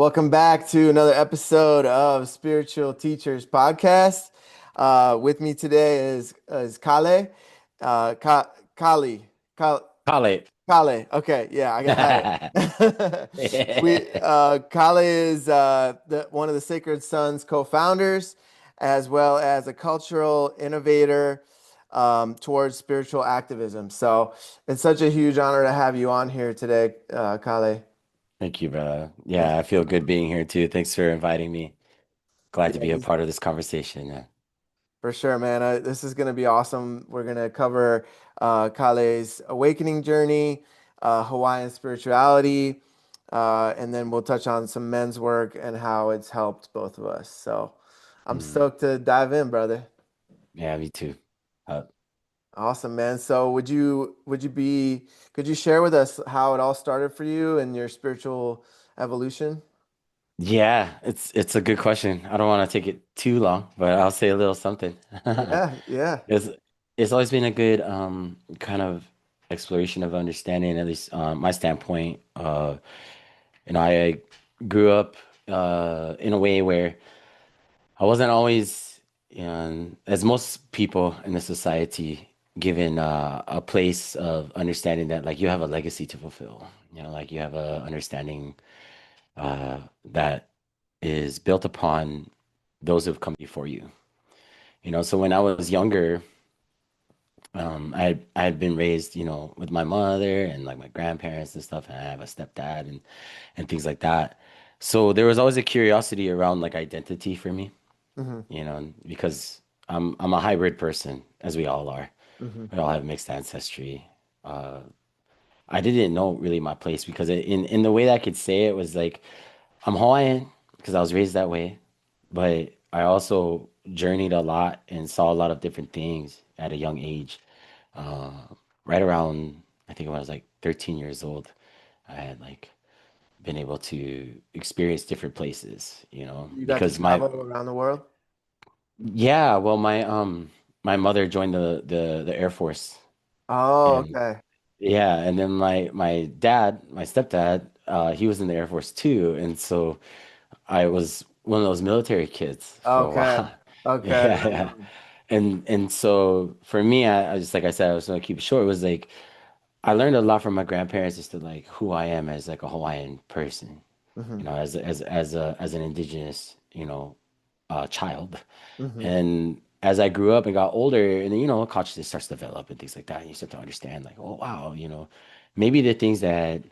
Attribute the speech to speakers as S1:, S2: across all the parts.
S1: Welcome back to another episode of Spiritual Teachers Podcast. With me today is Kale, Kali,
S2: Call it.
S1: Kale. Okay, yeah, I got it. Kale is one of the Sacred Sons co-founders, as well as a cultural innovator towards spiritual activism. So it's such a huge honor to have you on here today, Kale.
S2: Thank you, brother.
S1: Yes.
S2: Yeah, I feel good being here too. Thanks for inviting me. Glad to be a
S1: Yeah,
S2: part of this conversation. Yeah.
S1: for sure, man. This is going to be awesome. We're going to cover Kale's awakening journey, Hawaiian spirituality, and then we'll touch on some men's work and how it's helped both of us. So I'm
S2: Mm.
S1: stoked to dive in, brother.
S2: Yeah, me too. Uh,
S1: Awesome, man. So could you share with us how it all started for you and your spiritual evolution?
S2: yeah, it's a good question. I don't want to take it too long, but I'll say a little something.
S1: Yeah, yeah.
S2: It's it's always been a good kind of exploration of understanding, at least my standpoint. I grew up in a way where I wasn't always, as most people in the society, given a place of understanding that like you have a legacy to fulfill. Like you have a understanding that is built upon those who've come before you. So when I was younger, I had been raised, with my mother and like my grandparents and stuff, and I have a stepdad and things like that. So there was always a curiosity around like identity for me.
S1: Hmm.
S2: Because I'm a hybrid person, as we all are.
S1: Hmm.
S2: We all have mixed ancestry. Uh, I didn't know really my place because in the way that I could say it was like I'm Hawaiian because I was raised that way, but I also journeyed a lot and saw a lot of different things at a young age. Uh, right around, I think when I was like 13 years old, I had like been able to experience different places,
S1: You got to
S2: because my
S1: travel around the world?
S2: yeah, well, my mother joined the Air Force,
S1: Oh,
S2: and
S1: okay.
S2: yeah, and then my dad, my stepdad, he was in the Air Force too, and so I was one of those military kids for a
S1: Okay.
S2: while.
S1: Okay.
S2: Yeah,
S1: Right
S2: yeah.
S1: on.
S2: And so for me, I just like I said, I was gonna keep it short. It was like I learned a lot from my grandparents as to like who I am as like a Hawaiian person,
S1: Hmm.
S2: as an indigenous, child.
S1: Hmm.
S2: And as I grew up and got older, and then, consciousness starts to develop and things like that, and you start to understand, like, oh, wow, maybe the things that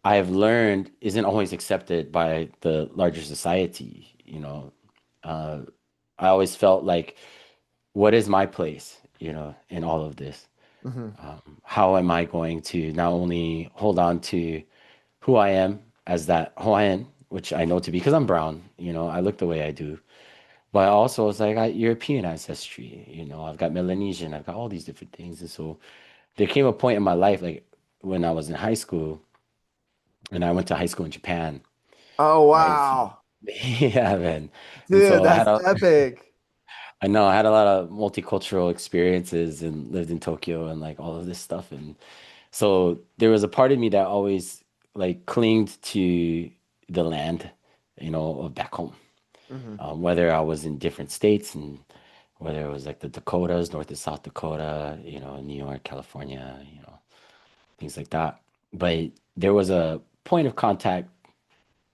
S2: I have learned isn't always accepted by the larger society. Uh, I always felt like, what is my place, in all of this?
S1: Hmm.
S2: How am I going to not only hold on to who I am as that Hawaiian, which I know to be because I'm brown, I look the way I do. But also, it's like I got European ancestry, I've got Melanesian, I've got all these different things. And so there came a point in my life, like when I was in high school, and I went to high school in Japan,
S1: Oh,
S2: right? So,
S1: wow.
S2: yeah, man. And
S1: Dude,
S2: so
S1: that's epic.
S2: I know I had a lot of multicultural experiences and lived in Tokyo and like all of this stuff. And so there was a part of me that always like clinged to the land, of back home.
S1: Hmm.
S2: Whether I was in different states and whether it was like the Dakotas, North and South Dakota, New York, California, things like that. But there was a point of contact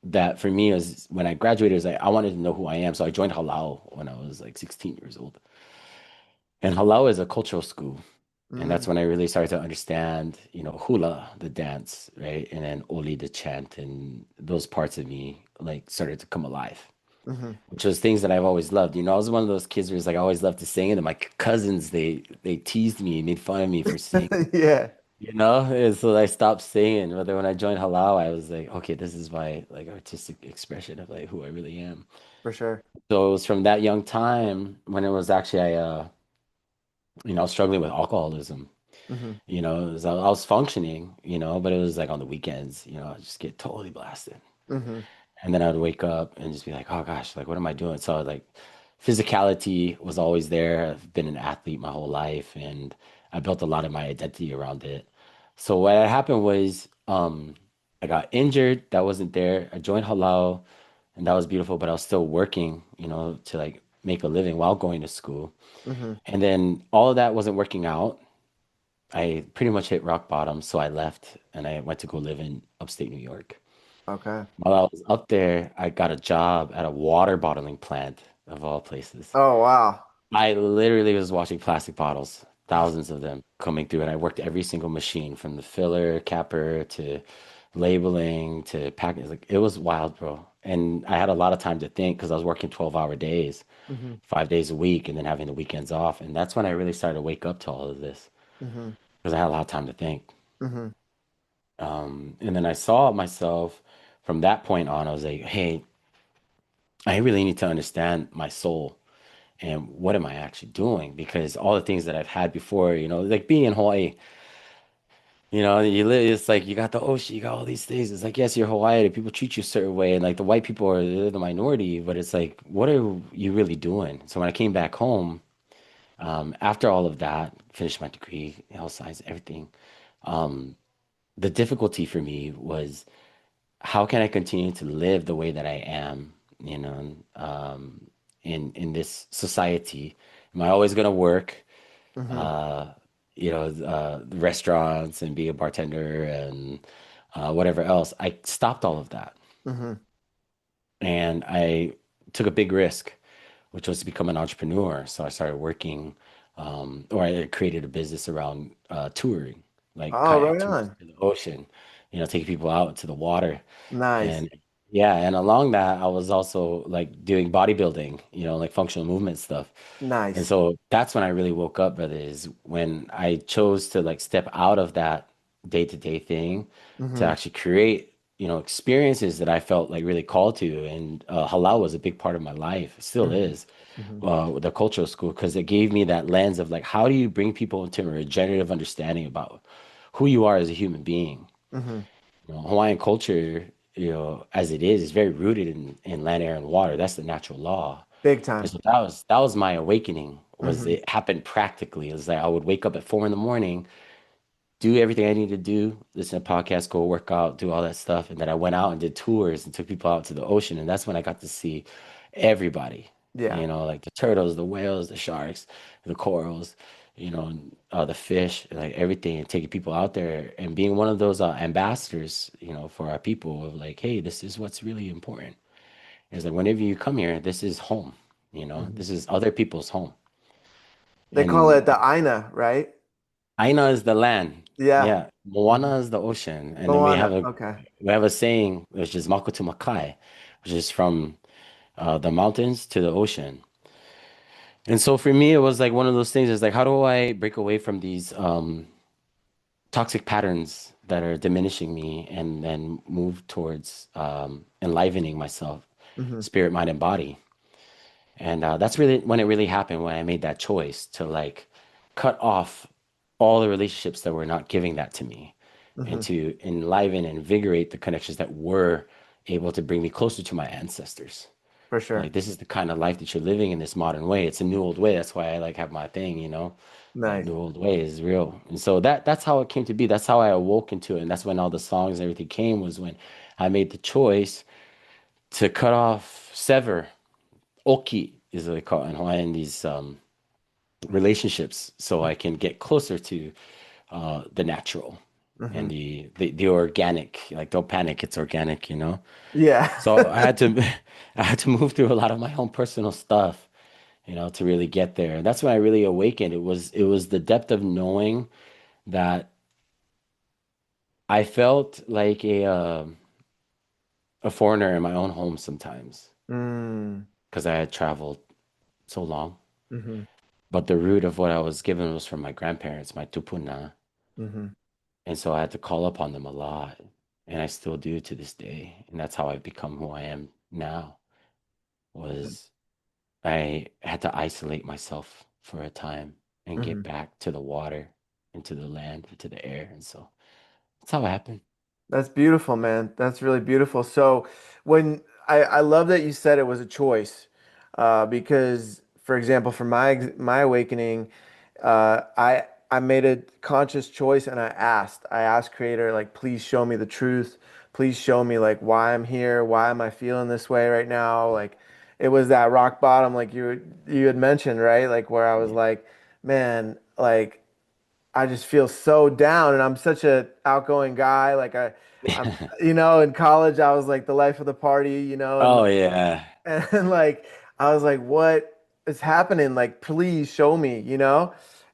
S2: that for me was when I graduated, was like I wanted to know who I am. So I joined Halau when I was like 16 years old. And Halau is a cultural school. And that's
S1: Hmm.
S2: when I really started to understand, hula, the dance, right? And then Oli, the chant, and those parts of me like started to come alive,
S1: Hmm.
S2: which was things that I've always loved. I was one of those kids where it's like I always loved to sing, and then my cousins they teased me, made fun of me for singing,
S1: Yeah,
S2: and so I stopped singing. But then when I joined Halal, I was like, okay, this is my like artistic expression of like who I really am.
S1: for sure.
S2: So it was from that young time when it was actually I was struggling with alcoholism.
S1: Hmm.
S2: I was functioning, but it was like on the weekends, I just get totally blasted.
S1: Hmm.
S2: And then I'd wake up and just be like, oh gosh, like what am I doing? So like physicality was always there. I've been an athlete my whole life and I built a lot of my identity around it. So what had happened was, I got injured. That wasn't there. I joined halal, and that was beautiful. But I was still working, to like make a living while going to school.
S1: Mm-hmm.
S2: And then all of that wasn't working out. I pretty much hit rock bottom, so I left and I went to go live in upstate New York.
S1: Okay.
S2: While I was up there, I got a job at a water bottling plant of all places.
S1: Oh, wow.
S2: I literally was watching plastic bottles, thousands of them coming through, and I worked every single machine from the filler, capper to labeling to packing. Like it was wild, bro. And I had a lot of time to think because I was working 12-hour days,
S1: Mm-hmm.
S2: 5 days a week, and then having the weekends off. And that's when I really started to wake up to all of this
S1: Mm-hmm.
S2: because I had a lot of time to think.
S1: Mm-hmm.
S2: And then I saw myself from that point on. I was like, hey, I really need to understand my soul and what am I actually doing? Because all the things that I've had before, like being in Hawaii, you live, it's like you got the ocean, you got all these things. It's like, yes, you're Hawaii, and people treat you a certain way, and like the white people are they're the minority, but it's like, what are you really doing? So when I came back home, after all of that, finished my degree, health science, everything, the difficulty for me was how can I continue to live the way that I am, in this society? Am I always gonna work,
S1: Mm-hmm.
S2: uh, restaurants and be a bartender and whatever else? I stopped all of that,
S1: Mm-hmm.
S2: and I took a big risk, which was to become an entrepreneur. So I started working, or I created a business around touring, like
S1: Oh,
S2: kayak
S1: right
S2: tours
S1: on.
S2: to the ocean, taking people out to the water.
S1: Nice.
S2: And yeah, and along that, I was also like doing bodybuilding, like functional movement stuff. And
S1: Nice.
S2: so that's when I really woke up, brother, is when I chose to like step out of that day-to-day thing to
S1: Mm-hmm.
S2: actually create, experiences that I felt like really called to. And halal was a big part of my life, it still
S1: Mm-hmm.
S2: is,
S1: Mm-hmm.
S2: with the cultural school, because it gave me that lens of like, how do you bring people into a regenerative understanding about who you are as a human being?
S1: Mm-hmm.
S2: Hawaiian culture, as it is very rooted in land, air, and water. That's the natural law.
S1: Big
S2: And
S1: time.
S2: so that was my awakening. Was
S1: Mm-hmm.
S2: it happened practically? It was like I would wake up at 4 in the morning, do everything I need to do, listen to podcasts, go work out, do all that stuff, and then I went out and did tours and took people out to the ocean, and that's when I got to see everybody.
S1: Yeah.
S2: Like the turtles, the whales, the sharks, the corals, the fish, like everything, and taking people out there and being one of those ambassadors, for our people of like, hey, this is what's really important. It's like whenever you come here, this is home.
S1: Mm-hmm.
S2: This is other people's home.
S1: They call
S2: And
S1: it the Aina, right?
S2: Aina is the land.
S1: Yeah.
S2: Yeah.
S1: Mm-hmm.
S2: Moana is the ocean. And then we have
S1: Moana.
S2: a
S1: Okay.
S2: we have a saying which is Makutu Makai, which is from the mountains to the ocean. And so for me, it was like one of those things is like, how do I break away from these toxic patterns that are diminishing me and then move towards enlivening myself,
S1: Mm-hmm.
S2: spirit, mind, and body? And that's really when it really happened when I made that choice to like cut off all the relationships that were not giving that to me and
S1: Mm-hmm.
S2: to enliven and invigorate the connections that were able to bring me closer to my ancestors.
S1: For sure.
S2: Like this is the kind of life that you're living in this modern way. It's a new old way. That's why I like have my thing, that
S1: Nice.
S2: new old way is real. And so that's how it came to be. That's how I awoke into it. And that's when all the songs and everything came was when I made the choice to cut off, sever, oki is what they call it in Hawaiian, these relationships so I can get closer to the natural
S1: Mm-hmm.
S2: and the organic. Like don't panic, it's organic.
S1: Yeah.
S2: So I had to I had to move through a lot of my own personal stuff, to really get there. And that's when I really awakened. It was the depth of knowing that I felt like a foreigner in my own home sometimes
S1: Mm.
S2: because I had traveled so long.
S1: Mm-hmm.
S2: But the root of what I was given was from my grandparents, my tupuna.
S1: Mm-hmm.
S2: And so I had to call upon them a lot. And I still do to this day. And that's how I've become who I am now, was I had to isolate myself for a time and
S1: Mm-hmm.
S2: get back to the water and to the land and to the air. And so that's how it happened.
S1: That's beautiful, man. That's really beautiful. So when I love that you said it was a choice, because for example, for my awakening, I made a conscious choice and I asked Creator, like, please show me the truth. please show me like why I'm here, why am I feeling this way right now? Like it was that rock bottom, like you had mentioned, right? Like where I was
S2: Yeah.
S1: like, man, like I just feel so down, and I'm such a outgoing guy. I'm, in college I was like the life of the party, and
S2: Oh yeah.
S1: and like I was like, what is happening? Like, please show me,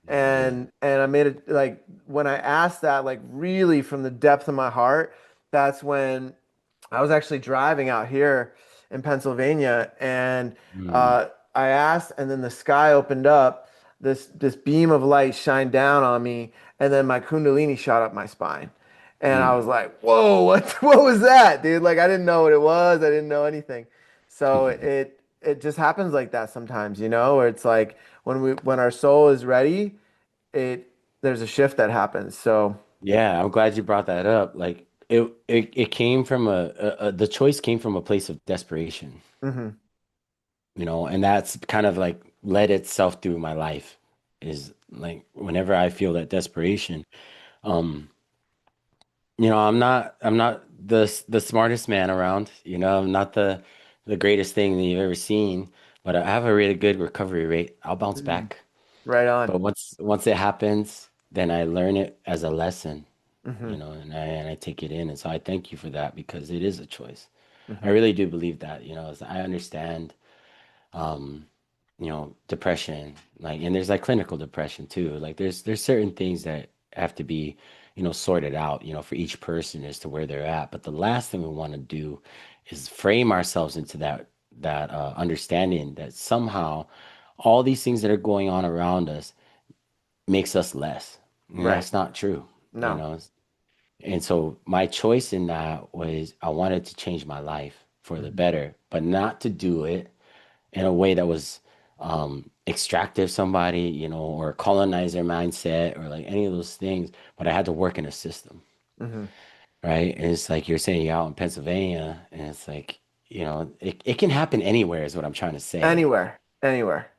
S2: Yeah.
S1: And I made it like when I asked that, like really from the depth of my heart, that's when I was actually driving out here in Pennsylvania, and
S2: Mm,
S1: I asked, and then the sky opened up. This beam of light shined down on me, and then my Kundalini shot up my spine, and I
S2: mm.
S1: was like, "Whoa, what was that, dude?" Like I didn't know what it was. I didn't know anything. So it just happens like that sometimes, where it's like when our soul is ready, it there's a shift that happens. So,
S2: Yeah, I'm glad you brought that up. Like it came from the choice came from a place of desperation,
S1: mhm,
S2: and that's kind of like led itself through my life is like whenever I feel that desperation, um, I'm not the smartest man around, I'm not the greatest thing that you've ever seen, but I have a really good recovery rate. I'll bounce
S1: mhm.
S2: back.
S1: Right on.
S2: But once it happens, then I learn it as a lesson,
S1: Hmm.
S2: and I take it in. And so I thank you for that because it is a choice. I
S1: Hmm.
S2: really do believe that, as I understand um, depression, like, and there's like clinical depression too. Like there's certain things that have to be, sorted out, for each person as to where they're at. But the last thing we want to do is frame ourselves into that understanding that somehow all these things that are going on around us makes us less. And
S1: Right.
S2: that's not true, you
S1: No.
S2: know. And so my choice in that was I wanted to change my life for the
S1: Hmm.
S2: better, but not to do it in a way that was extractive somebody, or colonizer mindset or like any of those things. But I had to work in a system,
S1: Hmm.
S2: right? And it's like you're saying you're out in Pennsylvania, and it's like, it can happen anywhere, is what I'm trying to say.
S1: Anywhere. Anywhere.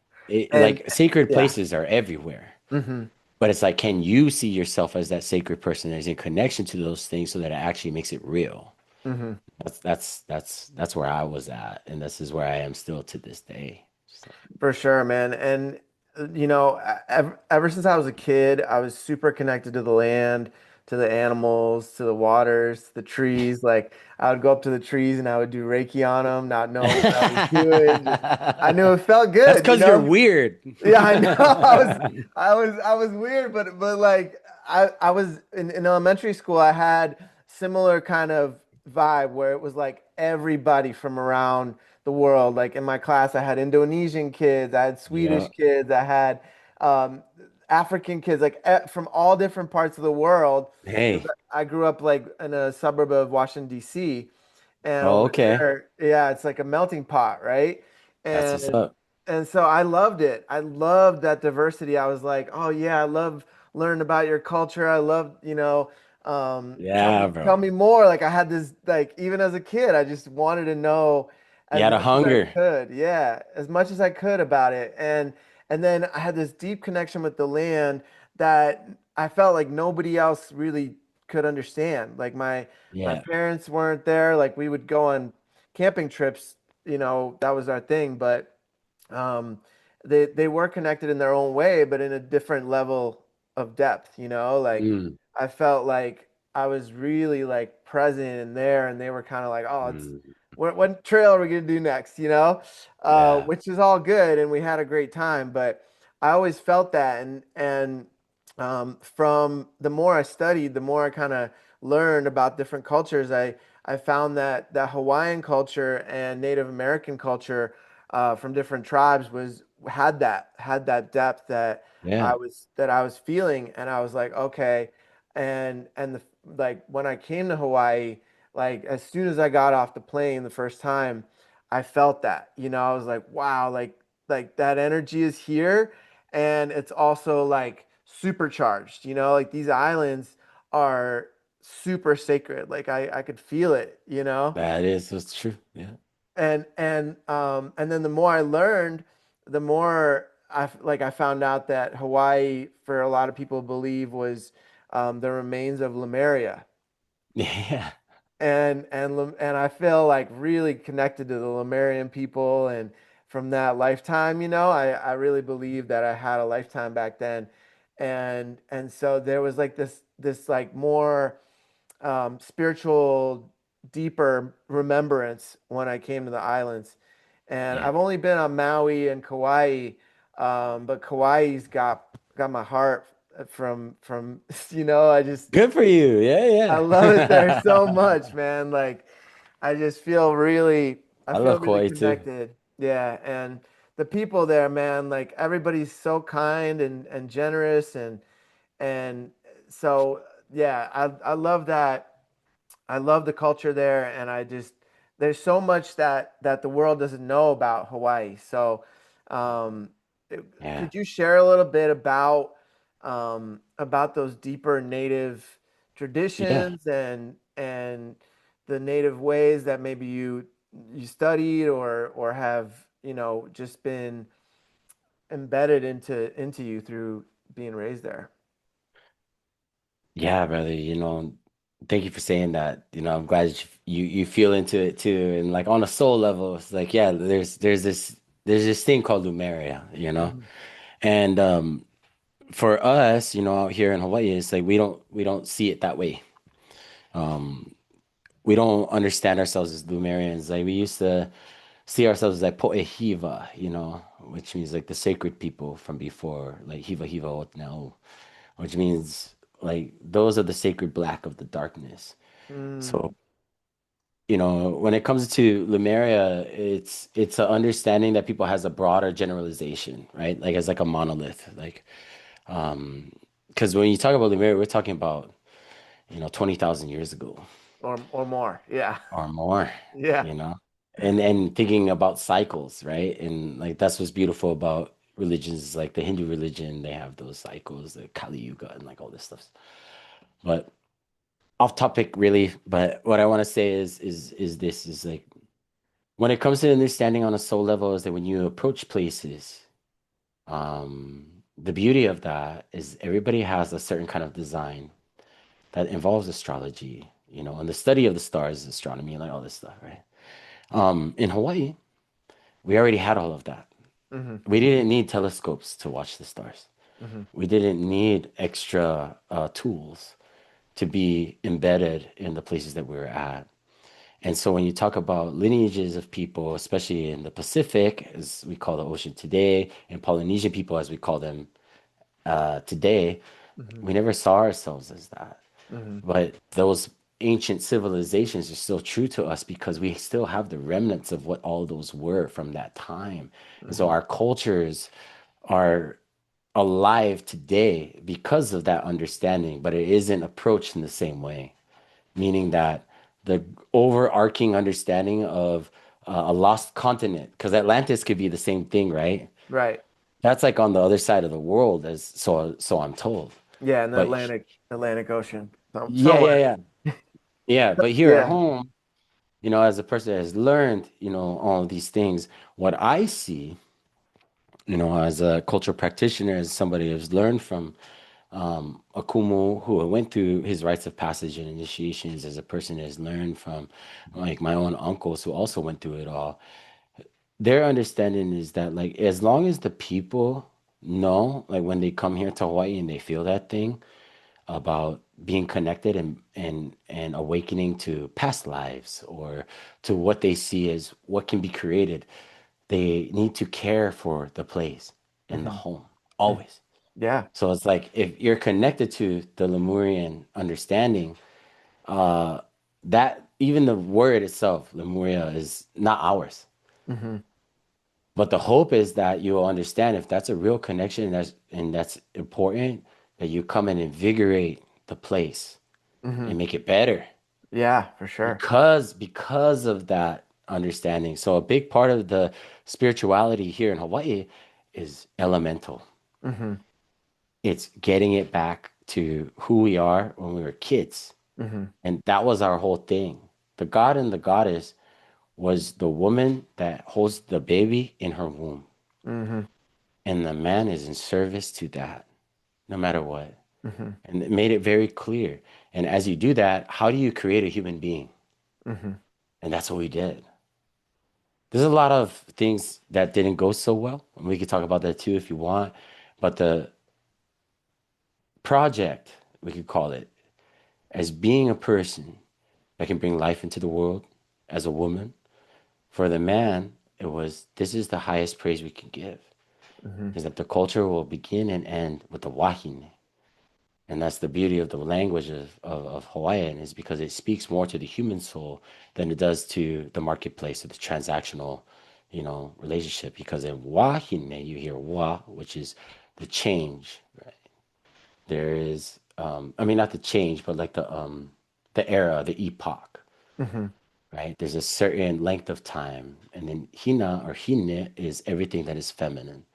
S1: And
S2: Like sacred
S1: yeah.
S2: places are everywhere.
S1: Hmm.
S2: But it's like, can you see yourself as that sacred person that is in connection to those things so that it actually makes it real?
S1: Hmm.
S2: That's where I was at, and this is where I am still to this day. So,
S1: For sure, man. And ever since I was a kid, I was super connected to the land, to the animals, to the waters, to the trees. Like I would go up to the trees and I would do Reiki on them, not knowing what I was doing. Just I knew it felt
S2: that's
S1: good,
S2: because you're weird.
S1: Yeah, I know. I was weird, but like I was in elementary school, I had similar kind of vibe where it was like everybody from around the world. Like in my class, I had Indonesian kids, I had Swedish
S2: Yeah.
S1: kids, I had um, African kids, like from all different parts of the world. Because
S2: Hey.
S1: I grew up like in a suburb of Washington, D.C. And
S2: Oh,
S1: over
S2: okay.
S1: there, yeah, it's like a melting pot, right?
S2: That's what's
S1: And
S2: up.
S1: and so I loved it. I loved that diversity. I was like, oh yeah, I love learning about your culture. I love, tell me
S2: Yeah,
S1: tell
S2: bro.
S1: me more. Like I had this, like even as a kid, I just wanted to know
S2: You
S1: as
S2: had a
S1: much as I
S2: hunger.
S1: could. Yeah, as much as I could about it. And then I had this deep connection with the land that I felt like nobody else really could understand. Like my
S2: Yeah.
S1: parents weren't there. Like we would go on camping trips, that was our thing, but um, they were connected in their own way, but in a different level of depth, like
S2: Mm,
S1: I felt like I was really like present in there, and they were kind of like, oh, it's
S2: mm,
S1: what trail are we gonna do next,
S2: yeah.
S1: which is all good, and we had a great time, but I always felt that, and from the more I studied, the more I kind of learned about different cultures. I found that Hawaiian culture and Native American culture from different tribes was had that depth
S2: Yeah.
S1: that I was feeling, and I was like, okay, and like when I came to Hawaii, like as soon as I got off the plane the first time, I felt that, I was like, wow, like that energy is here, and it's also like supercharged, like these islands are super sacred. Like I could feel it.
S2: That is what's true. Yeah.
S1: And then the more I learned, the more I found out that Hawaii, for a lot of people believe, was the remains of Lemuria.
S2: Yeah.
S1: and I feel like really connected to the Lemurian people, and from that lifetime, I really believe that I had a lifetime back then, and so there was like this like more spiritual, deeper remembrance when I came to the islands. And
S2: Yeah.
S1: I've only been on Maui and Kauai, but Kauai's got my heart from I just
S2: Good for you.
S1: I
S2: Yeah,
S1: love it there so
S2: yeah.
S1: much, man. Like I just feel really I
S2: I
S1: feel
S2: love
S1: really
S2: Kauai too.
S1: connected. Yeah, and the people there, man, like everybody's so kind and generous and so yeah, I love that. I love the culture there, and I just there's so much that the world doesn't know about Hawaii. So, um,
S2: Yeah.
S1: could you share a little bit about those deeper native
S2: Yeah.
S1: traditions and the native ways that maybe you studied or have just been embedded into you through being raised there?
S2: Yeah, brother, thank you for saying that. I'm glad that you feel into it too. And like on a soul level, it's like, yeah, there's this thing called Lumeria.
S1: Hmm.
S2: And for us, out here in Hawaii, it's like we don't see it that way. Um, we don't understand ourselves as Lumerians. Like we used to see ourselves as like Po'ehiva, which means like the sacred people from before, like Hiva Hiva Otneu, which means like those are the sacred black of the darkness.
S1: Mm,
S2: So, when it comes to Lemuria, it's an understanding that people has a broader generalization, right? Like as like a monolith. Like because when you talk about Lemuria, we're talking about, 20,000 years ago
S1: or more. Yeah.
S2: or more,
S1: Yeah.
S2: you know? And thinking about cycles, right? And like that's what's beautiful about religions, like the Hindu religion, they have those cycles, the Kali Yuga and like all this stuff. But off topic really, but what I want to say is this is like when it comes to understanding on a soul level is that when you approach places, the beauty of that is everybody has a certain kind of design that involves astrology, and the study of the stars, astronomy, and like all this stuff, right? In Hawaii, we already had all of that.
S1: Hmm.
S2: We didn't need telescopes to watch the stars.
S1: Hmm.
S2: We didn't need extra tools to be embedded in the places that we were at. And so when you talk about lineages of people, especially in the Pacific, as we call the ocean today, and Polynesian people, as we call them today,
S1: Hmm.
S2: we never saw ourselves as that.
S1: Hmm.
S2: But those ancient civilizations are still true to us because we still have the remnants of what all those were from that time. And so
S1: Hmm.
S2: our cultures are alive today because of that understanding, but it isn't approached in the same way, meaning that the overarching understanding of a lost continent, because Atlantis could be the same thing, right?
S1: Right.
S2: That's like on the other side of the world, as so I'm told.
S1: Yeah, in the
S2: But
S1: Atlantic Ocean.
S2: yeah,
S1: Somewhere.
S2: yeah, yeah, yeah. But here at
S1: Yeah.
S2: home, as a person that has learned, all of these things, what I see, as a cultural practitioner, as somebody who's learned from Akumu, who went through his rites of passage and initiations, as a person that has learned from like my own uncles who also went through it all. Their understanding is that like as long as the people know, like when they come here to Hawaii and they feel that thing about being connected and awakening to past lives or to what they see as what can be created, they need to care for the place and the
S1: Hmm.
S2: home always.
S1: Yeah.
S2: So it's like if you're connected to the Lemurian understanding, uh, that even the word itself, Lemuria, is not ours.
S1: Hmm.
S2: But the hope is that you'll understand if that's a real connection and that's important, that you come and invigorate the place
S1: Hmm.
S2: and make it better
S1: Yeah, for sure.
S2: because of that understanding. So a big part of the spirituality here in Hawaii is elemental.
S1: Hmm.
S2: It's getting it back to who we are when we were kids.
S1: Hmm.
S2: And that was our whole thing. The god and the goddess was the woman that holds the baby in her womb.
S1: Hmm.
S2: And the man is in service to that, no matter what.
S1: Hmm.
S2: And it made it very clear. And as you do that, how do you create a human being?
S1: Hmm.
S2: And that's what we did. There's a lot of things that didn't go so well, and we could talk about that too if you want. But the project, we could call it, as being a person that can bring life into the world as a woman. For the man, it was this is the highest praise we can give,
S1: Hmm.
S2: is that the culture will begin and end with the wahine. And that's the beauty of the language of Hawaiian is because it speaks more to the human soul than it does to the marketplace or the transactional, relationship. Because in wahine, you hear wa, which is the change. Right? There is, I mean, not the change, but like the era, the epoch,
S1: Hmm.
S2: right? There's a certain length of time. And then hina or hine is everything that is feminine.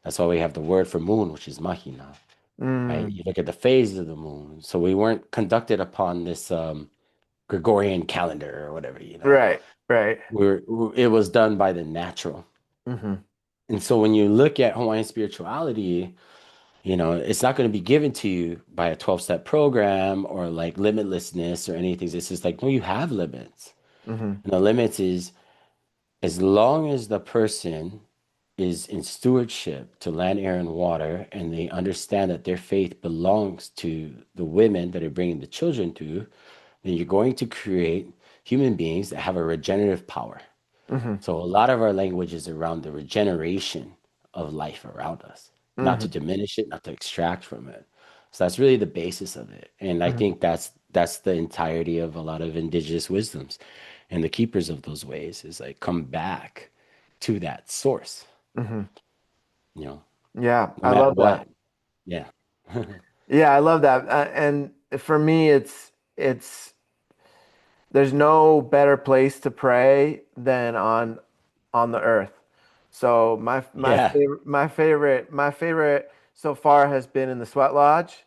S2: That's why we have the word for moon, which is mahina, right?
S1: Mm.
S2: You look at the phases of the moon. So we weren't conducted upon this Gregorian calendar or whatever,
S1: Right, right.
S2: it was done by the natural.
S1: Hmm.
S2: And so when you look at Hawaiian spirituality, it's not going to be given to you by a 12-step program or like limitlessness or anything. It's just like, no, you have limits.
S1: Hmm.
S2: And the limits is as long as the person is in stewardship to land, air, and water, and they understand that their faith belongs to the women that are bringing the children to, then you're going to create human beings that have a regenerative power.
S1: Hmm.
S2: So a lot of our language is around the regeneration of life around us, not to
S1: Hmm.
S2: diminish it, not to extract from it. So that's really the basis of it. And I
S1: Hmm.
S2: think that's the entirety of a lot of indigenous wisdoms and the keepers of those ways is like come back to that source,
S1: Hmm.
S2: you know,
S1: Yeah,
S2: no
S1: I
S2: matter
S1: love that.
S2: what. Yeah.
S1: Yeah, I love that. And for me, it's there's no better place to pray than on the earth. So
S2: Yeah.
S1: my favorite so far has been in the sweat lodge,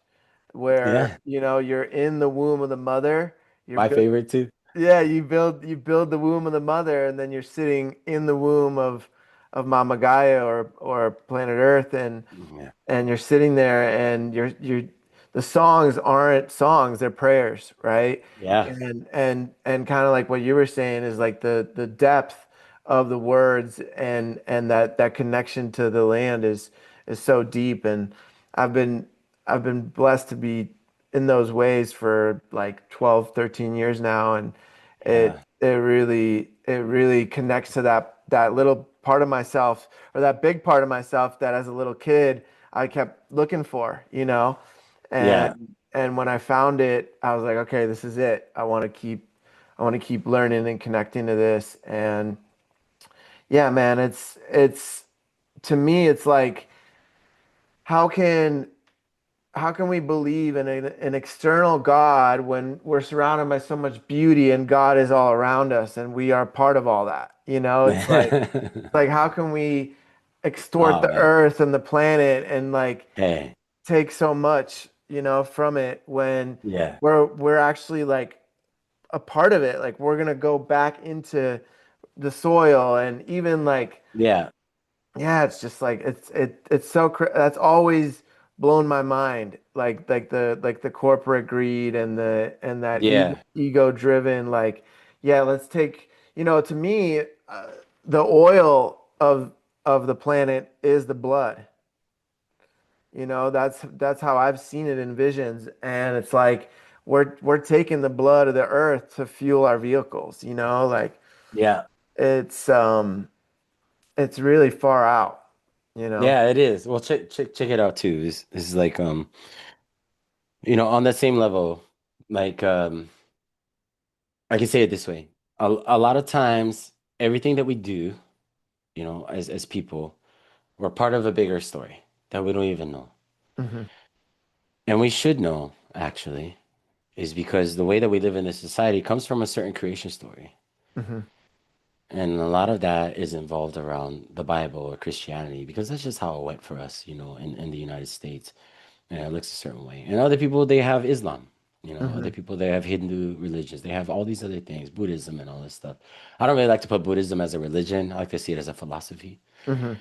S1: where
S2: Yeah.
S1: you're in the womb of the mother. You're
S2: My
S1: built,
S2: favorite too.
S1: yeah, you build the womb of the mother, and then you're sitting in the womb of Mama Gaia or planet Earth,
S2: Yeah.
S1: and you're sitting there and you're the songs aren't songs, they're prayers, right?
S2: Yeah.
S1: And kind of like what you were saying is like the depth of the words and that connection to the land is so deep. And I've been I've been blessed to be in those ways for like 12, 13 years now, and
S2: Yeah.
S1: it really connects to that little part of myself, or that big part of myself that as a little kid I kept looking for.
S2: Yeah.
S1: And when I found it, I was like, okay, this is it. I want to keep learning and connecting to this. And yeah, man, it's to me, it's like, how can how can we believe in an external God when we're surrounded by so much beauty and God is all around us and we are part of all that? It's like how can we extort
S2: Oh
S1: the
S2: man.
S1: earth and the planet and like
S2: Hey.
S1: take so much from it when
S2: Yeah.
S1: we're actually like a part of it. Like we're gonna go back into the soil, and even like,
S2: Yeah.
S1: yeah, it's just like it's so that's always blown my mind. Like the corporate greed and that
S2: Yeah.
S1: ego driven, like, yeah, let's take, to me, the oil of the planet is the blood. That's how I've seen it in visions, and it's like we're taking the blood of the earth to fuel our vehicles. Like
S2: Yeah.
S1: it's really far out.
S2: Yeah, it is. Well, check it out too. This is like on that same level, like I can say it this way. A lot of times everything that we do, as people, we're part of a bigger story that we don't even know.
S1: Hmm.
S2: And we should know, actually, is because the way that we live in this society comes from a certain creation story.
S1: Hmm.
S2: And a lot of that is involved around the Bible or Christianity because that's just how it went for us, in the United States. And it looks a certain way. And other people, they have Islam. Other
S1: Hmm.
S2: people, they have Hindu religions. They have all these other things, Buddhism and all this stuff. I don't really like to put Buddhism as a religion. I like to see it as a philosophy.
S1: Hmm.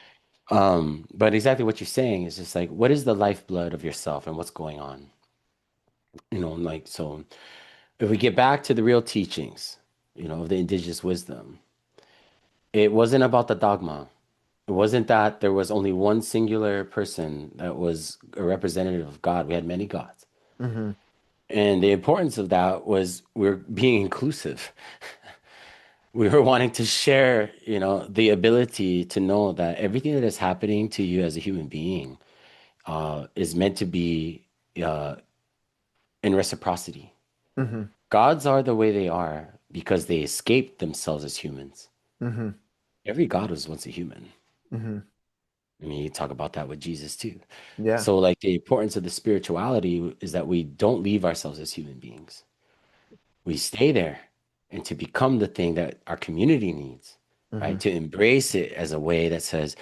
S2: But exactly what you're saying is just like, what is the lifeblood of yourself and what's going on? And like, so if we get back to the real teachings, of the indigenous wisdom. It wasn't about the dogma. It wasn't that there was only one singular person that was a representative of God. We had many gods.
S1: Hmm.
S2: And the importance of that was we're being inclusive. We were wanting to share, the ability to know that everything that is happening to you as a human being is meant to be uh, in reciprocity.
S1: Hmm.
S2: Gods are the way they are because they escaped themselves as humans.
S1: Hmm.
S2: Every god was once a human.
S1: Hmm.
S2: I mean, you talk about that with Jesus too.
S1: Yeah.
S2: So, like, the importance of the spirituality is that we don't leave ourselves as human beings. We stay there and to become the thing that our community needs,
S1: Hmm.
S2: right? To embrace it as a way that says,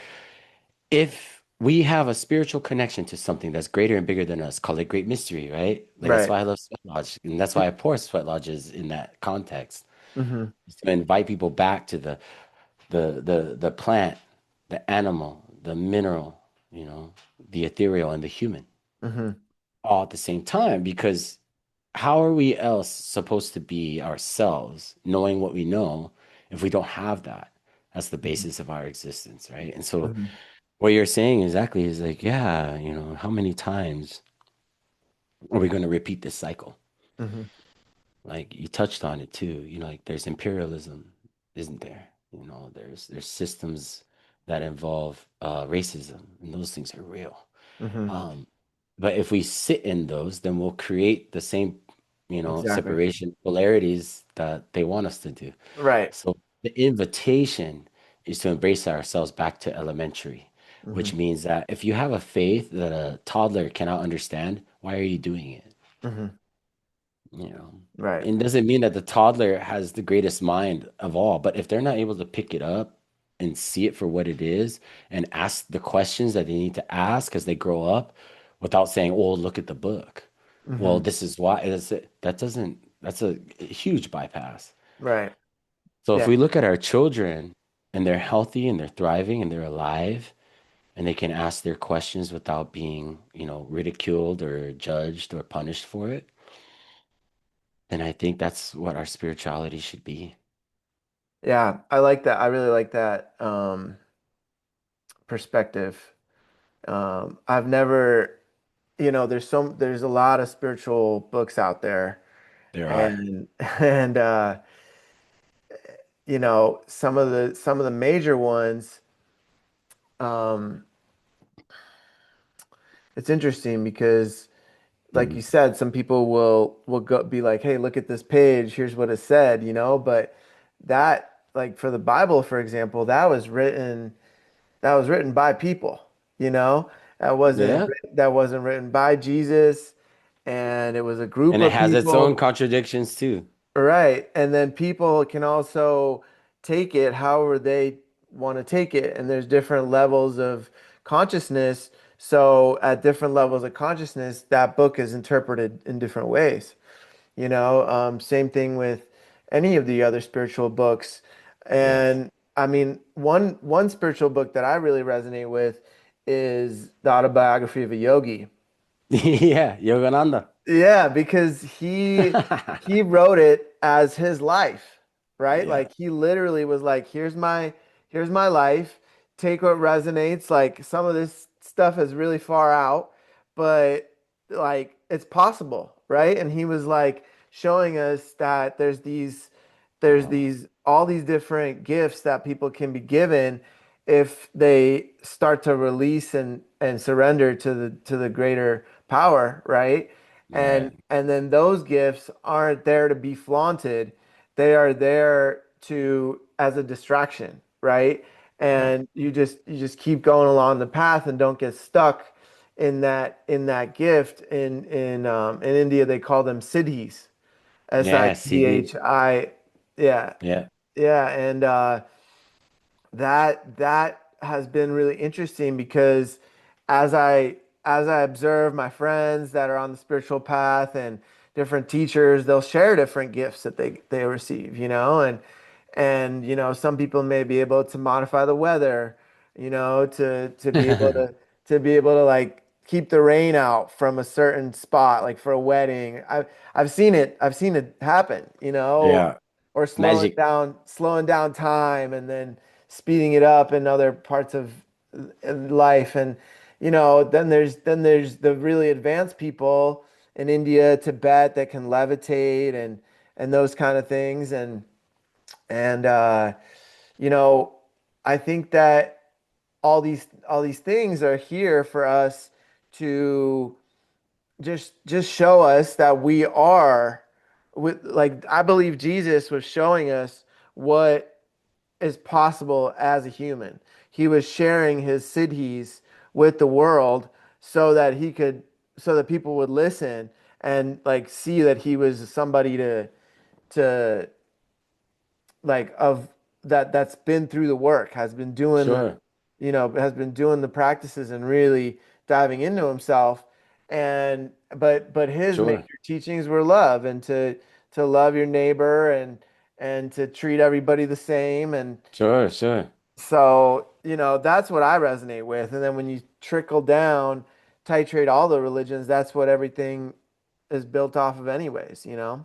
S2: if we have a spiritual connection to something that's greater and bigger than us, call it great mystery, right? Like that's
S1: Right.
S2: why I love Sweat Lodge. And that's why I pour Sweat Lodges in that context,
S1: Hmm.
S2: is to invite people back to the plant, the animal, the mineral, the ethereal and the human
S1: Hmm.
S2: all at the same time. Because how are we else supposed to be ourselves, knowing what we know, if we don't have that? That's the basis of our existence, right? And so
S1: Hmm.
S2: what you're saying exactly is like, yeah, how many times are we going to repeat this cycle?
S1: Hmm.
S2: Like you touched on it too, like there's imperialism, isn't there? There's systems that involve racism, and those things are real.
S1: Hmm.
S2: Um, but if we sit in those, then we'll create the same,
S1: Exactly.
S2: separation polarities that they want us to do.
S1: Right.
S2: So the invitation is to embrace ourselves back to elementary,
S1: Hmm.
S2: which means that if you have a faith that a toddler cannot understand, why are you doing it?
S1: Hmm.
S2: You know,
S1: Right.
S2: it doesn't mean that the toddler has the greatest mind of all, but if they're not able to pick it up and see it for what it is and ask the questions that they need to ask as they grow up without saying, "Oh, look at the book." Well,
S1: Hmm.
S2: this is why that's a huge bypass.
S1: Right.
S2: So if
S1: Yeah.
S2: we look at our children and they're healthy and they're thriving and they're alive and they can ask their questions without being, ridiculed or judged or punished for it, then I think that's what our spirituality should be.
S1: Yeah. I like that. I really like that perspective. I've never, there's a lot of spiritual books out there,
S2: There are.
S1: and and some of the major ones. Um, it's interesting because, like
S2: Mhm.
S1: you said, some people will go be like, "Hey, look at this page. Here's what it said," But that, like for the Bible, for example, that was written by people, you know.
S2: Yeah.
S1: That wasn't written by Jesus, and it was a group
S2: And it
S1: of
S2: has its own
S1: people.
S2: contradictions too.
S1: Right. And then people can also take it however they want to take it. And there's different levels of consciousness. So at different levels of consciousness, that book is interpreted in different ways. Same thing with any of the other spiritual books.
S2: Yes.
S1: And I mean, one spiritual book that I really resonate with is the autobiography of a yogi.
S2: Yeah, Yogananda.
S1: Yeah, because he wrote it as his life, right?
S2: Yeah.
S1: Like he literally was like, here's my life. Take what resonates. Like some of this stuff is really far out, but like it's possible, right? And he was like showing us that there's
S2: Wow.
S1: these all these different gifts that people can be given if they start to release and surrender to the greater power, right? And
S2: Right.
S1: and then those gifts aren't there to be flaunted. They are there to as a distraction, right?
S2: Right.
S1: And you just keep going along the path and don't get stuck in that gift. In India they call them siddhis.
S2: Yeah, CD.
S1: Sidhi. Yeah.
S2: Yeah.
S1: Yeah, and that has been really interesting because as I observe my friends that are on the spiritual path and different teachers, they'll share different gifts that they receive, and some people may be able to modify the weather, to be able to like keep the rain out from a certain spot, like for a wedding. I've seen it happen,
S2: Yeah.
S1: or
S2: Magic.
S1: slowing down time and then speeding it up in other parts of life. And then there's the really advanced people in India, Tibet that can levitate and those kind of things. And you know, I think that all these things are here for us to just show us that we are like I believe Jesus was showing us what is possible as a human. He was sharing his siddhis with the world so that he could so that people would listen and like see that he was somebody to like of that's been through the work, has been doing
S2: Sure,
S1: has been doing the practices and really diving into himself. And but his major
S2: sure,
S1: teachings were love and to love your neighbor and to treat everybody the same. And
S2: sure, sure.
S1: so, that's what I resonate with. And then when you trickle down, titrate all the religions, that's what everything is built off of anyways.
S2: Yeah,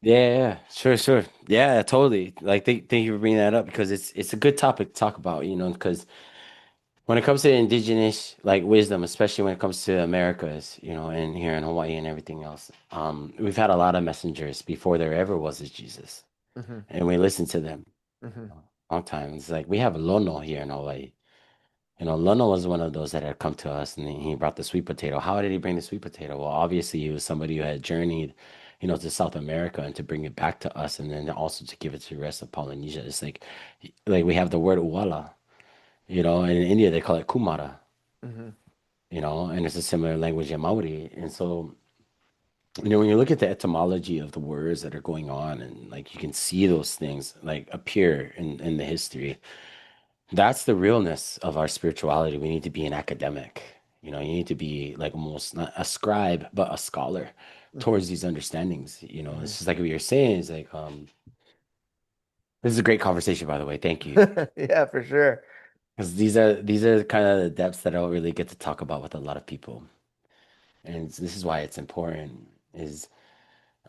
S2: yeah, yeah. Sure, sure. Yeah, totally. Like, thank you for bringing that up because it's a good topic to talk about, because when it comes to indigenous like wisdom, especially when it comes to Americas, and here in Hawaii and everything else, we've had a lot of messengers before there ever was a Jesus,
S1: Hmm.
S2: and we listened to them
S1: Hmm.
S2: a long time. It's like we have Lono here in Hawaii. Lono was one of those that had come to us, and he brought the sweet potato. How did he bring the sweet potato? Well, obviously, he was somebody who had journeyed, to South America and to bring it back to us, and then also to give it to the rest of Polynesia. It's like we have the word uwala, and in India they call it kumara,
S1: Hmm.
S2: and it's a similar language in Maori. And so, when you look at the etymology of the words that are going on, and like you can see those things like appear in the history. That's the realness of our spirituality. We need to be an academic. You need to be like almost not a scribe, but a scholar
S1: Hmm.
S2: towards these understandings.
S1: Hmm.
S2: It's just like what you're saying is like, this is a great conversation, by the way. Thank you.
S1: Yeah, for sure.
S2: Because these are kind of the depths that I don't really get to talk about with a lot of people. And this is why it's important is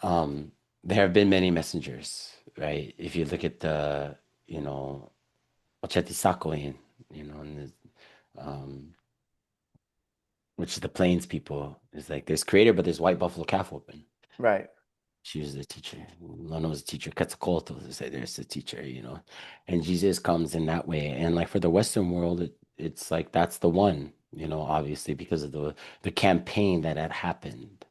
S2: um there have been many messengers, right? If you look at the, you know, Ocheti Sakoin, and um which is the Plains people, is like there's creator, but there's white buffalo calf woman.
S1: Right.
S2: She was the teacher. Lono was a teacher. Quetzalcoatl is there's the teacher. And Jesus comes in that way. And like for the Western world, it's like that's the one, obviously because of the campaign that had happened,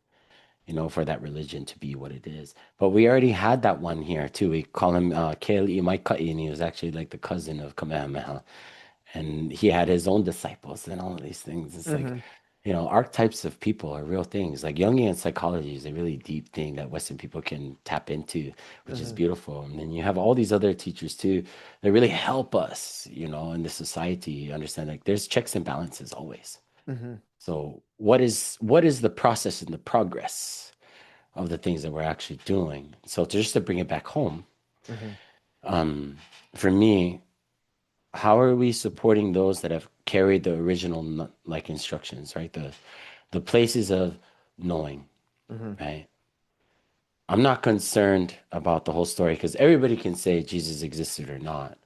S2: for that religion to be what it is. But we already had that one here too. We call him Kale Kaalekahi, and he was actually like the cousin of Kamehameha. And he had his own disciples and all of these things. It's like,
S1: Hmm.
S2: archetypes of people are real things. Like Jungian psychology is a really deep thing that Western people can tap into, which is
S1: Hmm.
S2: beautiful. And then you have all these other teachers too that really help us, in the society understand like there's checks and balances always.
S1: Hmm.
S2: So what is the process and the progress of the things that we're actually doing? So just to bring it back home,
S1: Hmm.
S2: um, for me, how are we supporting those that have carried the original like instructions, right? The places of knowing,
S1: Hmm.
S2: right? I'm not concerned about the whole story because everybody can say Jesus existed or not.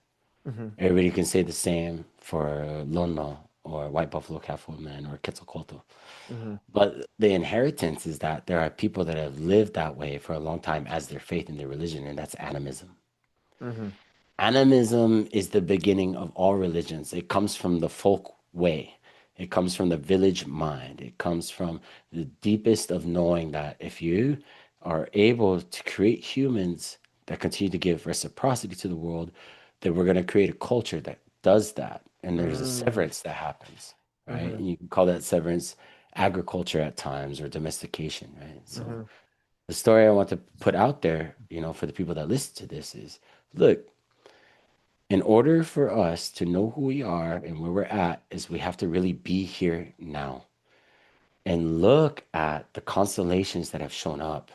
S1: Hmm.
S2: Everybody can say the same for Lono or White Buffalo Calf Woman or Quetzalcoatl.
S1: Hmm.
S2: But the inheritance is that there are people that have lived that way for a long time as their faith and their religion, and that's animism.
S1: Hmm.
S2: Animism is the beginning of all religions. It comes from the folk way. It comes from the village mind. It comes from the deepest of knowing that if you are able to create humans that continue to give reciprocity to the world, then we're going to create a culture that does that. And there's a
S1: Hmm.
S2: severance that happens, right?
S1: Hmm.
S2: And you can call that severance agriculture at times or domestication, right? So
S1: Hmm.
S2: the story I want to put out there, for the people that listen to this is, look, in order for us to know who we are and where we're at is we have to really be here now and look at the constellations that have shown up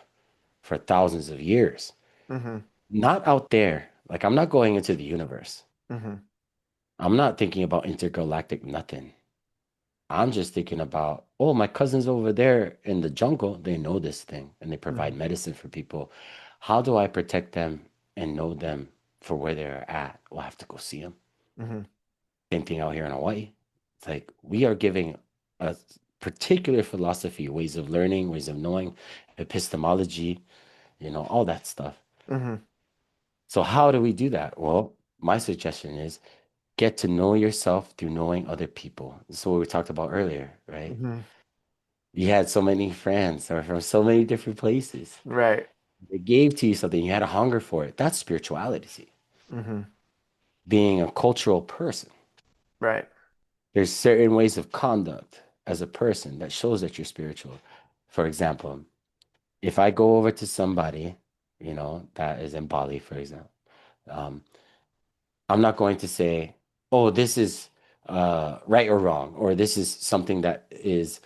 S2: for thousands of years,
S1: Hmm.
S2: not out there. Like I'm not going into the universe.
S1: Hmm.
S2: I'm not thinking about intergalactic nothing. I'm just thinking about, oh, my cousins over there in the jungle, they know this thing and they provide
S1: Hmm.
S2: medicine for people. How do I protect them and know them for where they're at, we'll have to go see them.
S1: Hmm.
S2: Same thing out here in Hawaii. It's like we are giving a particular philosophy, ways of learning, ways of knowing, epistemology, all that stuff.
S1: Hmm.
S2: So how do we do that? Well, my suggestion is get to know yourself through knowing other people. This is what we talked about earlier, right?
S1: Hmm.
S2: You had so many friends or from so many different places.
S1: Right.
S2: They gave to you something. You had a hunger for it. That's spirituality.
S1: Hmm.
S2: Being a cultural person.
S1: Right.
S2: There's certain ways of conduct as a person that shows that you're spiritual. For example, if I go over to somebody, that is in Bali, for example, um, I'm not going to say, oh, this is right or wrong, or this is something that is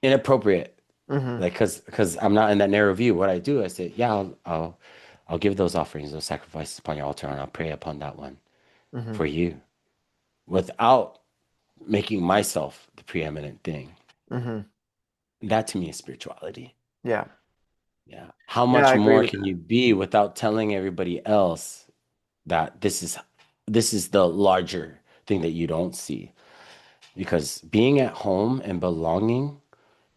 S2: inappropriate.
S1: Hmm.
S2: Like, because I'm not in that narrow view. What I do, I say, yeah, I'll give those offerings, those sacrifices upon your altar, and I'll pray upon that one
S1: Hmm.
S2: for you, without making myself the preeminent thing.
S1: Hmm.
S2: That to me is spirituality.
S1: Yeah.
S2: Yeah. How
S1: Yeah, I
S2: much
S1: agree
S2: more
S1: with
S2: can
S1: that.
S2: you be without telling everybody else that this is the larger thing that you don't see? Because being at home and belonging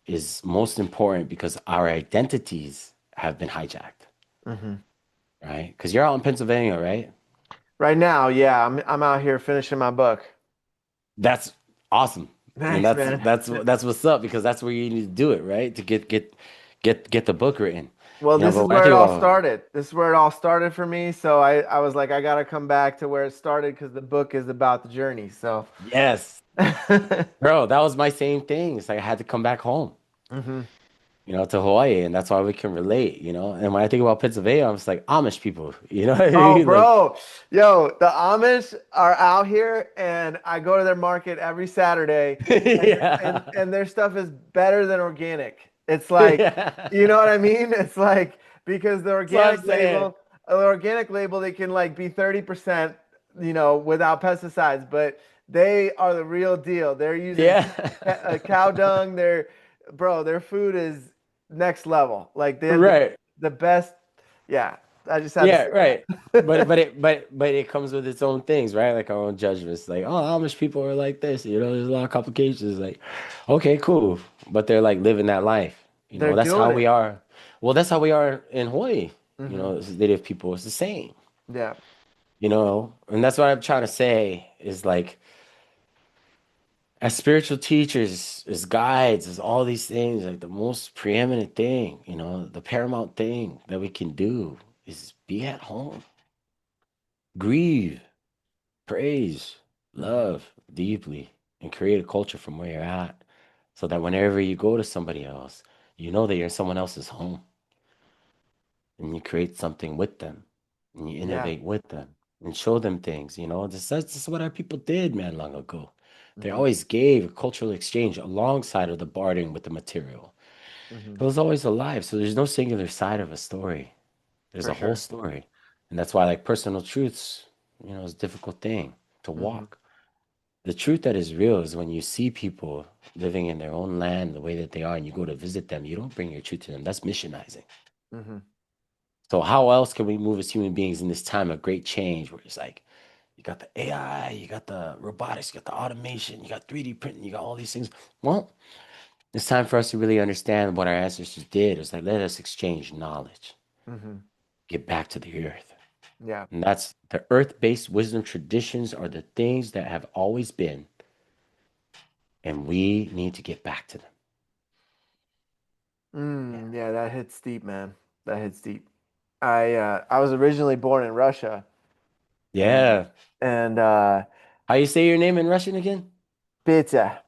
S2: is most important because our identities have been hijacked,
S1: Hmm.
S2: right? Because you're out in Pennsylvania, right?
S1: Right now, yeah, I'm out here finishing my book.
S2: That's awesome. And
S1: Thanks,
S2: that's
S1: man.
S2: that's that's what's up because that's where you need to do it, right? To get the book written.
S1: Well, this
S2: But
S1: is
S2: when I
S1: where it
S2: think
S1: all
S2: about
S1: started. This is where it all started for me. So I was like, I gotta come back to where it started because the book is about the journey. So,
S2: yes, bro, that was my same thing. It's like I had to come back home,
S1: hmm.
S2: to Hawaii, and that's why we can relate. And when I think about Pennsylvania, I'm just like Amish people, you know what I
S1: Oh,
S2: mean? Like,
S1: bro. Yo, the Amish are out here and I go to their market every Saturday and
S2: yeah,
S1: their stuff is better than organic. It's like,
S2: yeah.
S1: you know what I mean? It's like because
S2: That's what I'm saying.
S1: the organic label, they can like be 30%, without pesticides, but they are the real deal. They're using
S2: Yeah,
S1: cow dung. Their food is next level. Like they have
S2: right.
S1: the best. Yeah, I just had to
S2: Yeah,
S1: say
S2: right. But
S1: that.
S2: but it but it comes with its own things, right? Like our own judgments. Like, oh, Amish people are like this. There's a lot of complications. Like, okay, cool, but they're like living that life.
S1: They're
S2: That's
S1: doing
S2: how we
S1: it.
S2: are. Well, that's how we are in Hawaii.
S1: Hmm.
S2: As Native people, it's the same.
S1: Yeah.
S2: And that's what I'm trying to say is like, as spiritual teachers, as guides, as all these things, like the most preeminent thing, the paramount thing that we can do is be at home, grieve, praise,
S1: Hmm.
S2: love deeply, and create a culture from where you're at so that whenever you go to somebody else, you know that you're in someone else's home and you create something with them and you
S1: Yeah.
S2: innovate with them and show them things. This is what our people did, man, long ago. They
S1: Hmm.
S2: always gave a cultural exchange alongside of the bartering with the material.
S1: Hmm.
S2: It was always alive. So there's no singular side of a story. There's
S1: For
S2: a whole
S1: sure.
S2: story. And that's why like personal truths, is a difficult thing to
S1: Hmm.
S2: walk. The truth that is real is when you see people living in their own land the way that they are and you go to visit them, you don't bring your truth to them. That's missionizing.
S1: Hmm.
S2: So how else can we move as human beings in this time of great change where it's like you got the AI, you got the robotics, you got the automation, you got 3D printing, you got all these things. Well, it's time for us to really understand what our ancestors did. It's like let us exchange knowledge,
S1: Hmm.
S2: get back to the earth.
S1: Yeah.
S2: And that's the earth-based wisdom traditions are the things that have always been, and we need to get back to them. Yeah.
S1: Yeah, that hits deep, man. That hits deep. I was originally born in Russia and
S2: Yeah.
S1: and
S2: How you say your name in Russian again?
S1: Petya.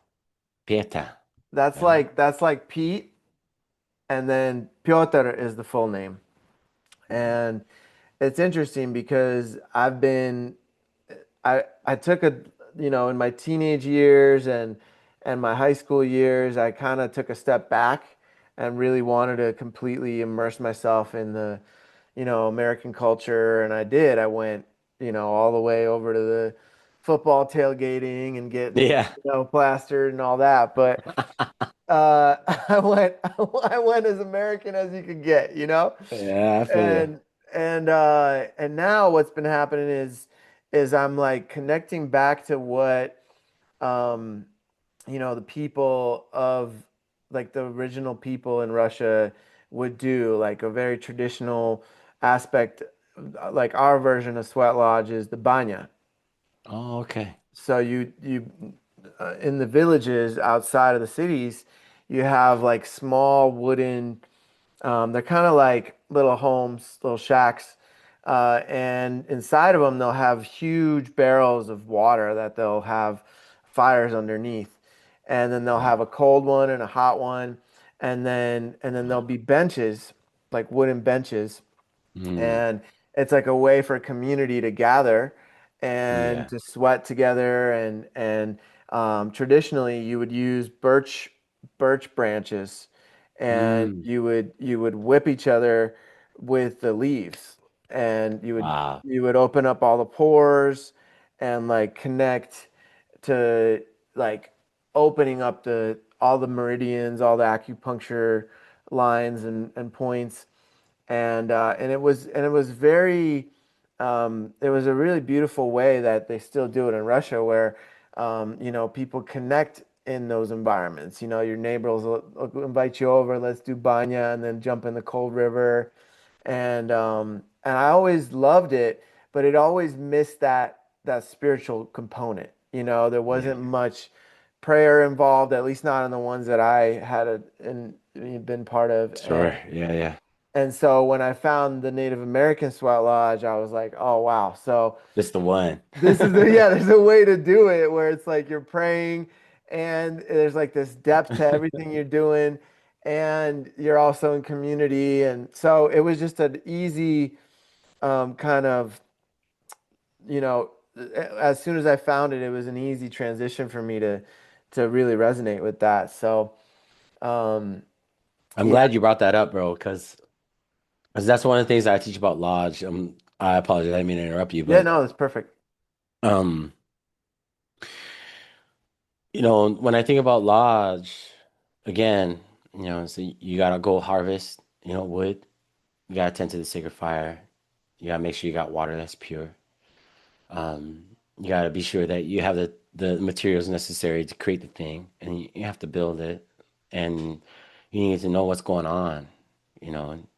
S2: Pieta.
S1: That's
S2: Uh,
S1: like Pete, and then Pyotr is the full name. And it's interesting because I took in my teenage years and my high school years, I kind of took a step back and really wanted to completely immerse myself in the, American culture. And I did. I went, all the way over to the football tailgating and getting,
S2: yeah.
S1: plastered and all that. But I went I went as American as you could get,
S2: Yeah, I feel you.
S1: and And now what's been happening is I'm like connecting back to what um the people of like the original people in Russia would do, like a very traditional aspect, like our version of sweat lodge is the banya.
S2: Oh, okay.
S1: So you in the villages outside of the cities, you have like small wooden, they're kind of like little homes, little shacks, and inside of them they'll have huge barrels of water that they'll have fires underneath, and then they'll
S2: Wow.
S1: have a cold one and a hot one, and then there'll be benches, like wooden benches,
S2: Mm,
S1: and it's like a way for a community to gather and
S2: yeah.
S1: to sweat together and traditionally you would use birch branches and
S2: Mm,
S1: you would whip each other with the leaves and you would
S2: wow.
S1: you would open up all the pores and like connect to like opening up the all the meridians, all the acupuncture lines and points and it was very it was a really beautiful way that they still do it in Russia where people connect in those environments. Your neighbors will invite you over, let's do banya and then jump in the cold river and I always loved it, but it always missed that spiritual component. There
S2: Yeah.
S1: wasn't much prayer involved, at least not in the ones that I had been part of.
S2: Sure. Yeah, yeah.
S1: And so when I found the Native American sweat lodge, I was like, oh wow. So
S2: Just the one.
S1: this is yeah, there's a way to do it where it's like you're praying and there's like this depth to everything you're doing and you're also in community. And so it was just an easy kind of, you know, as soon as I found it, it was an easy transition for me to really resonate with that. So um
S2: I'm
S1: yeah,
S2: glad you brought that up, bro, because that's one of the things I teach about Lodge. I apologize, I didn't mean to interrupt you,
S1: yeah,
S2: but
S1: no, that's perfect.
S2: um, when I think about Lodge, again, so you gotta go harvest, wood. You gotta tend to the sacred fire. You gotta make sure you got water that's pure. Um, you gotta be sure that you have the materials necessary to create the thing, and you have to build it, and you need to know what's going on,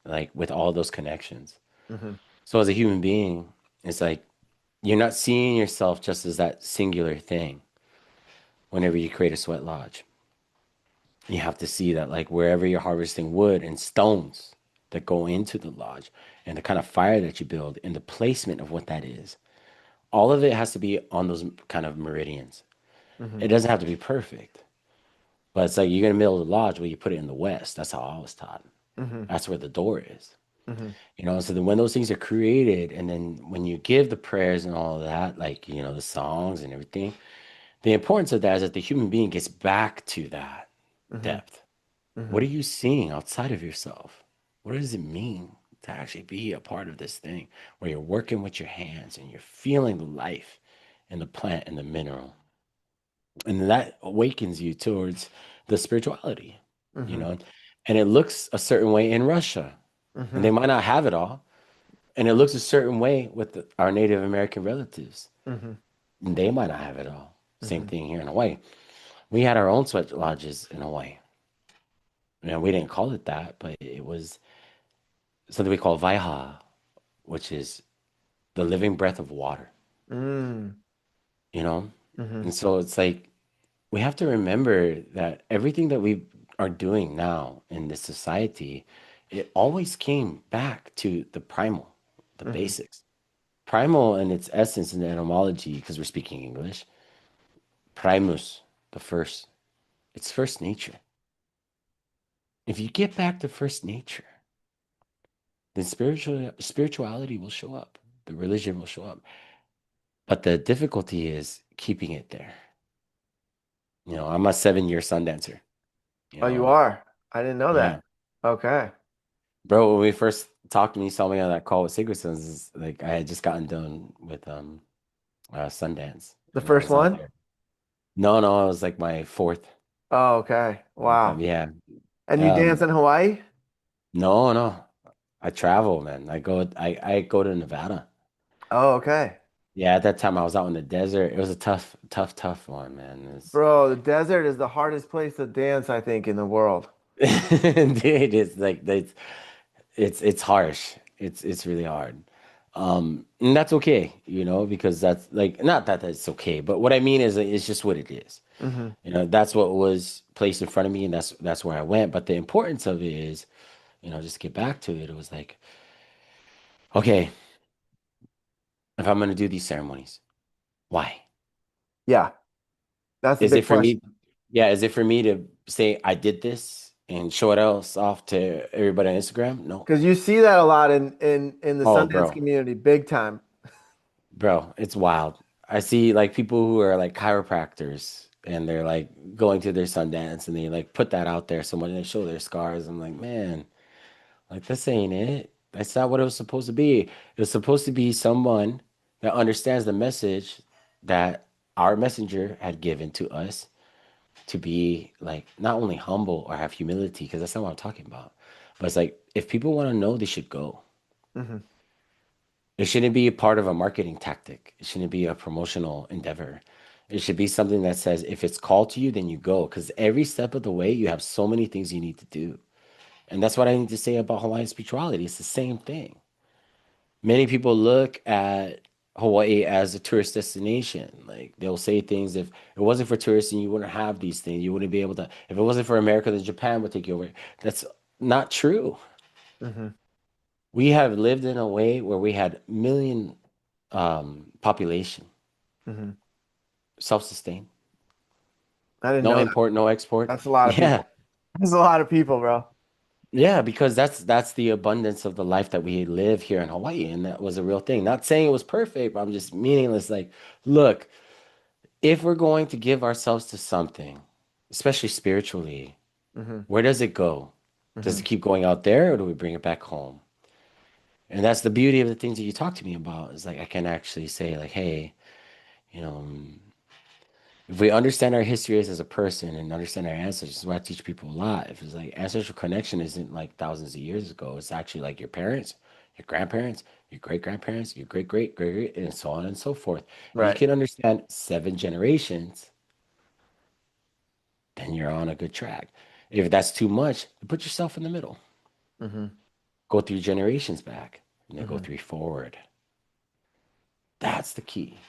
S2: like with all those connections.
S1: Hmm.
S2: So as a human being, it's like you're not seeing yourself just as that singular thing whenever you create a sweat lodge. You have to see that like wherever you're harvesting wood and stones that go into the lodge and the kind of fire that you build and the placement of what that is, all of it has to be on those kind of meridians.
S1: Hmm.
S2: It doesn't have to be perfect, but it's like you're gonna build a lodge where you put it in the west. That's how I was taught.
S1: Hmm.
S2: That's where the door is.
S1: Hmm.
S2: So then when those things are created, and then when you give the prayers and all of that, like, the songs and everything, the importance of that is that the human being gets back to that
S1: Hmm.
S2: depth. What
S1: Hmm.
S2: are you seeing outside of yourself? What does it mean to actually be a part of this thing where you're working with your hands and you're feeling the life in the plant and the mineral? And that awakens you towards the spirituality, you
S1: Hmm.
S2: know? And it looks a certain way in Russia, and
S1: Hmm.
S2: they might not have it all. And it looks a certain way with our Native American relatives.
S1: Hmm.
S2: And they might not have it all. Same
S1: Hmm.
S2: thing here in Hawaii. We had our own sweat lodges in Hawaii. We didn't call it that, but it was something we call Vaiha, which is the living breath of water,
S1: Mm.
S2: you know?
S1: Hmm.
S2: And so it's like we have to remember that everything that we are doing now in this society, it always came back to the primal, the
S1: Hmm.
S2: basics. Primal in its essence in the etymology, because we're speaking English, primus, the first, it's first nature. If you get back to first nature, then spirituality will show up. The religion will show up. But the difficulty is keeping it there. I'm a 7-year sun dancer. You
S1: Oh, you
S2: know,
S1: are? I didn't know
S2: yeah,
S1: that. Okay.
S2: bro. When we first talked, and you saw me on that call with Sacred Sons, like I had just gotten done with Sundance,
S1: The
S2: and I
S1: first
S2: was out
S1: one?
S2: there. No, no, it was like my fourth
S1: Oh, okay.
S2: time.
S1: Wow.
S2: Yeah.
S1: And you dance
S2: Um,
S1: in Hawaii?
S2: no, no. I travel, man. I go to Nevada.
S1: Oh, okay.
S2: Yeah, at that time I was out in the desert. It was a tough one, man.
S1: Bro, the desert is the hardest place to dance, I think, in the world.
S2: Dude, it's like it's harsh. It's really hard. And that's okay, because that's like not that that's okay, but what I mean is it's just what it is.
S1: Hmm.
S2: That's what was placed in front of me, and that's where I went. But the importance of it is, just to get back to it, it was like, okay, if I'm gonna do these ceremonies, why?
S1: Yeah, that's the
S2: Is
S1: big
S2: it for
S1: question.
S2: me? Yeah, is it for me to say I did this and show it else off to everybody on Instagram? No.
S1: Because you see that a lot in the
S2: Oh,
S1: Sundance
S2: bro.
S1: community, big time.
S2: Bro, it's wild. I see like people who are like chiropractors and they're like going to their Sundance and they like put that out there so much and they show their scars. I'm like, man, like this ain't it. That's not what it was supposed to be. It was supposed to be someone that understands the message that our messenger had given to us to be like not only humble or have humility, because that's not what I'm talking about. But it's like if people want to know, they should go.
S1: Hmm.
S2: It shouldn't be a part of a marketing tactic. It shouldn't be a promotional endeavor. It should be something that says if it's called to you, then you go. Because every step of the way, you have so many things you need to do. And that's what I need to say about Hawaiian spirituality. It's the same thing. Many people look at Hawaii as a tourist destination. Like they'll say things if it wasn't for tourists and you wouldn't have these things, you wouldn't be able to. If it wasn't for America, then Japan would take you over. That's not true.
S1: Hmm.
S2: We have lived in a way where we had million population,
S1: Hmm.
S2: self-sustained,
S1: I didn't
S2: no
S1: know that.
S2: import, no export.
S1: That's a lot of
S2: Yeah.
S1: people. That's a lot of people, bro.
S2: Yeah, because that's the abundance of the life that we live here in Hawaii, and that was a real thing. Not saying it was perfect, but I'm just meaningless. Like, look, if we're going to give ourselves to something, especially spiritually,
S1: Hmm.
S2: where does it go? Does
S1: Hmm.
S2: it keep going out there, or do we bring it back home? And that's the beauty of the things that you talk to me about. Is like I can actually say, like, hey, you know. If we understand our history as a person and understand our ancestors, this is what I teach people a lot. If it's like ancestral connection isn't like thousands of years ago, it's actually like your parents, your grandparents, your great grandparents, your great, and so on and so forth. If you
S1: Right.
S2: can understand 7 generations, then you're on a good track. If that's too much, put yourself in the middle.
S1: Hmm.
S2: Go 3 generations back and then go
S1: Hmm.
S2: 3 forward. That's the key.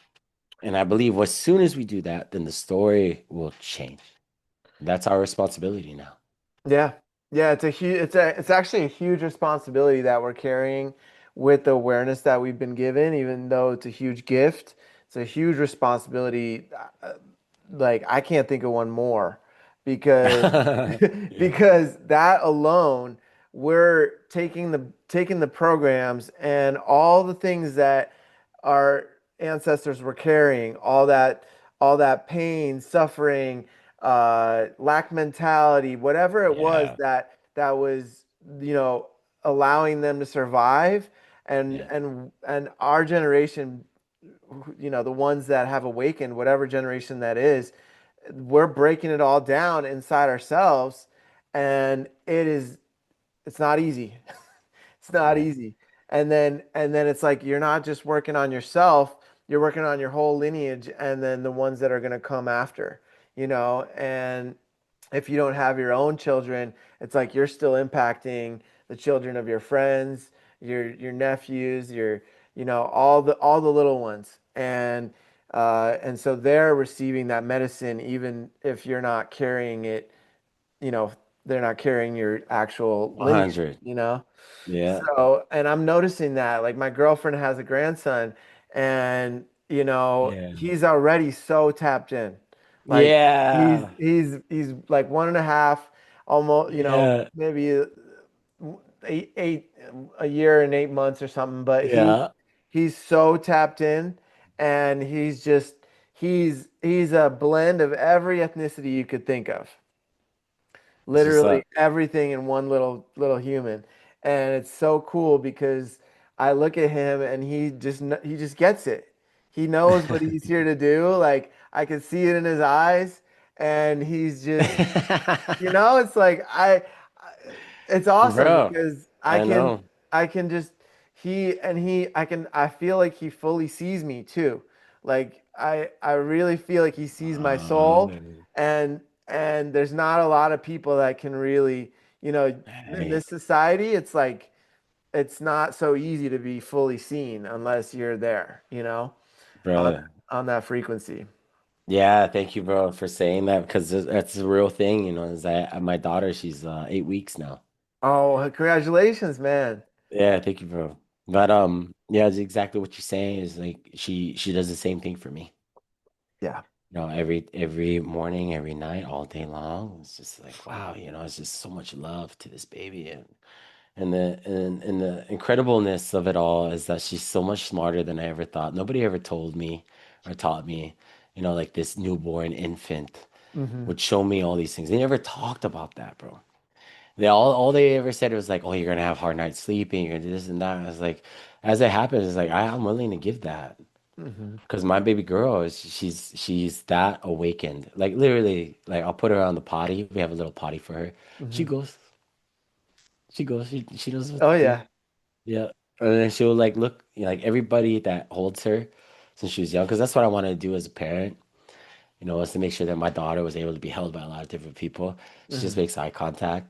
S2: And I believe as soon as we do that, then the story will change. That's our responsibility now.
S1: Yeah. Yeah, it's actually a huge responsibility that we're carrying with the awareness that we've been given, even though it's a huge gift. It's a huge responsibility. Like I can't think of one more because
S2: Yeah.
S1: because that alone, we're taking the programs and all the things that our ancestors were carrying, all that pain, suffering, lack mentality, whatever it was
S2: Yeah.
S1: that was, you know, allowing them to survive, and
S2: Yeah.
S1: our generation, the ones that have awakened, whatever generation that is, we're breaking it all down inside ourselves, and it's not easy. It's not
S2: Right.
S1: easy. And then it's like you're not just working on yourself, you're working on your whole lineage and then the ones that are going to come after, and if you don't have your own children, it's like you're still impacting the children of your friends, your nephews, all the little ones. And so they're receiving that medicine even if you're not carrying it, you know, they're not carrying your actual lineage,
S2: 100.
S1: you know?
S2: Yeah.
S1: So, and I'm noticing that, like, my girlfriend has a grandson, and
S2: Yeah.
S1: he's already so tapped in. Like, he's
S2: Yeah.
S1: he's he's like 1.5, almost,
S2: Yeah.
S1: maybe eight a year and 8 months or something. But
S2: Yeah.
S1: he's so tapped in, and he's a blend of every ethnicity you could think of,
S2: That's what's
S1: literally
S2: up.
S1: everything in one little human. And it's so cool because I look at him and he just gets it. He knows what he's here to do. Like I can see it in his eyes, and he's just, it's like it's awesome
S2: Bro,
S1: because I
S2: I
S1: can
S2: know.
S1: I can just I feel like he fully sees me too. Like I really feel like he sees my soul,
S2: Oh,
S1: and there's not a lot of people that can really, in
S2: hey,
S1: this society, it's like it's not so easy to be fully seen unless you're there, on
S2: bro.
S1: on that frequency.
S2: Yeah, thank you, bro, for saying that because that's a real thing, is that my daughter, she's 8 weeks now.
S1: Oh, congratulations, man.
S2: Yeah, thank you, bro. But yeah, it's exactly what you're saying is like she does the same thing for me.
S1: Yeah.
S2: Every morning, every night, all day long. It's just like, wow, it's just so much love to this baby. And the incredibleness of it all is that she's so much smarter than I ever thought. Nobody ever told me or taught me, like this newborn infant
S1: Hmm.
S2: would show me all these things. They never talked about that, bro. All they ever said was like, "Oh, you're gonna have hard nights sleeping, you're gonna do this and that." I was like, as it happens, it's like I'm willing to give that
S1: Hmm.
S2: because my baby girl is she's that awakened. Like literally, like I'll put her on the potty. We have a little potty for her. She
S1: Hmm.
S2: goes, she knows what
S1: Oh
S2: to do.
S1: yeah.
S2: Yeah. And then she'll like look, like everybody that holds her since she was young, because that's what I want to do as a parent, was to make sure that my daughter was able to be held by a lot of different people. She just
S1: Hmm.
S2: makes eye contact.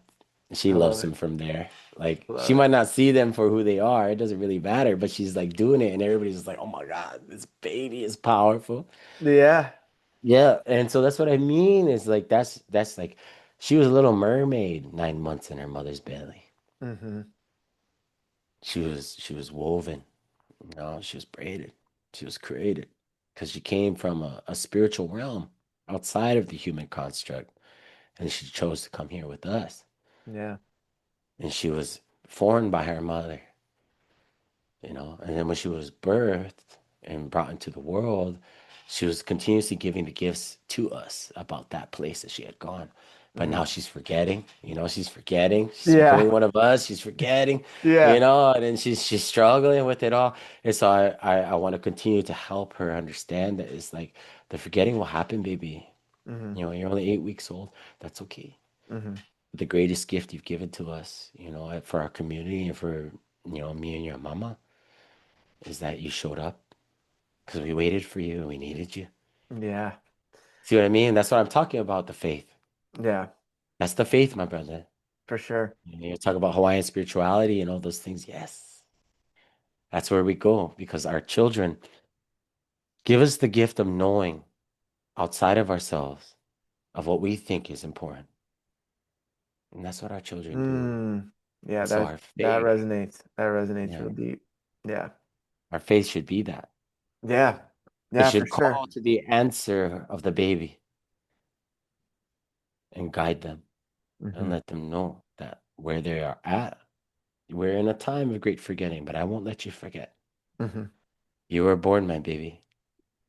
S2: She
S1: I love
S2: loves
S1: it.
S2: them from there. Like
S1: I
S2: she
S1: love
S2: might
S1: it.
S2: not see them for who they are. It doesn't really matter, but she's like doing it, and everybody's just like, "Oh my God, this baby is powerful."
S1: Yeah.
S2: Yeah, and so that's what I mean is like that's like she was a little mermaid 9 months in her mother's belly.
S1: Hmm.
S2: She was woven. She was braided. She was created because she came from a spiritual realm outside of the human construct, and she chose to come here with us.
S1: Yeah.
S2: And she was formed by her mother, and then when she was birthed and brought into the world, she was continuously giving the gifts to us about that place that she had gone. But
S1: Hmm.
S2: now she's forgetting, she's forgetting. She's
S1: Yeah.
S2: becoming one of us. She's forgetting,
S1: Yeah.
S2: and then she's struggling with it all. And so I want to continue to help her understand that it's like the forgetting will happen, baby.
S1: Hmm.
S2: You're only 8 weeks old. That's okay.
S1: Hmm.
S2: The greatest gift you've given to us, for our community and for, me and your mama is that you showed up because we waited for you and we needed you.
S1: Yeah.
S2: See what I mean? That's what I'm talking about, the faith.
S1: Yeah.
S2: That's the faith, my brother.
S1: For sure.
S2: You talk about Hawaiian spirituality and all those things. Yes, that's where we go because our children give us the gift of knowing outside of ourselves of what we think is important. And that's what our children do.
S1: Mm. Yeah,
S2: So
S1: that resonates. That resonates
S2: yeah,
S1: real deep. Yeah.
S2: our faith should be that.
S1: Yeah.
S2: It
S1: Yeah, for
S2: should
S1: sure.
S2: call to the answer of the baby and guide them and
S1: Hmm.
S2: let them know that where they are at, we're in a time of great forgetting, but I won't let you forget.
S1: Hmm.
S2: You were born, my baby,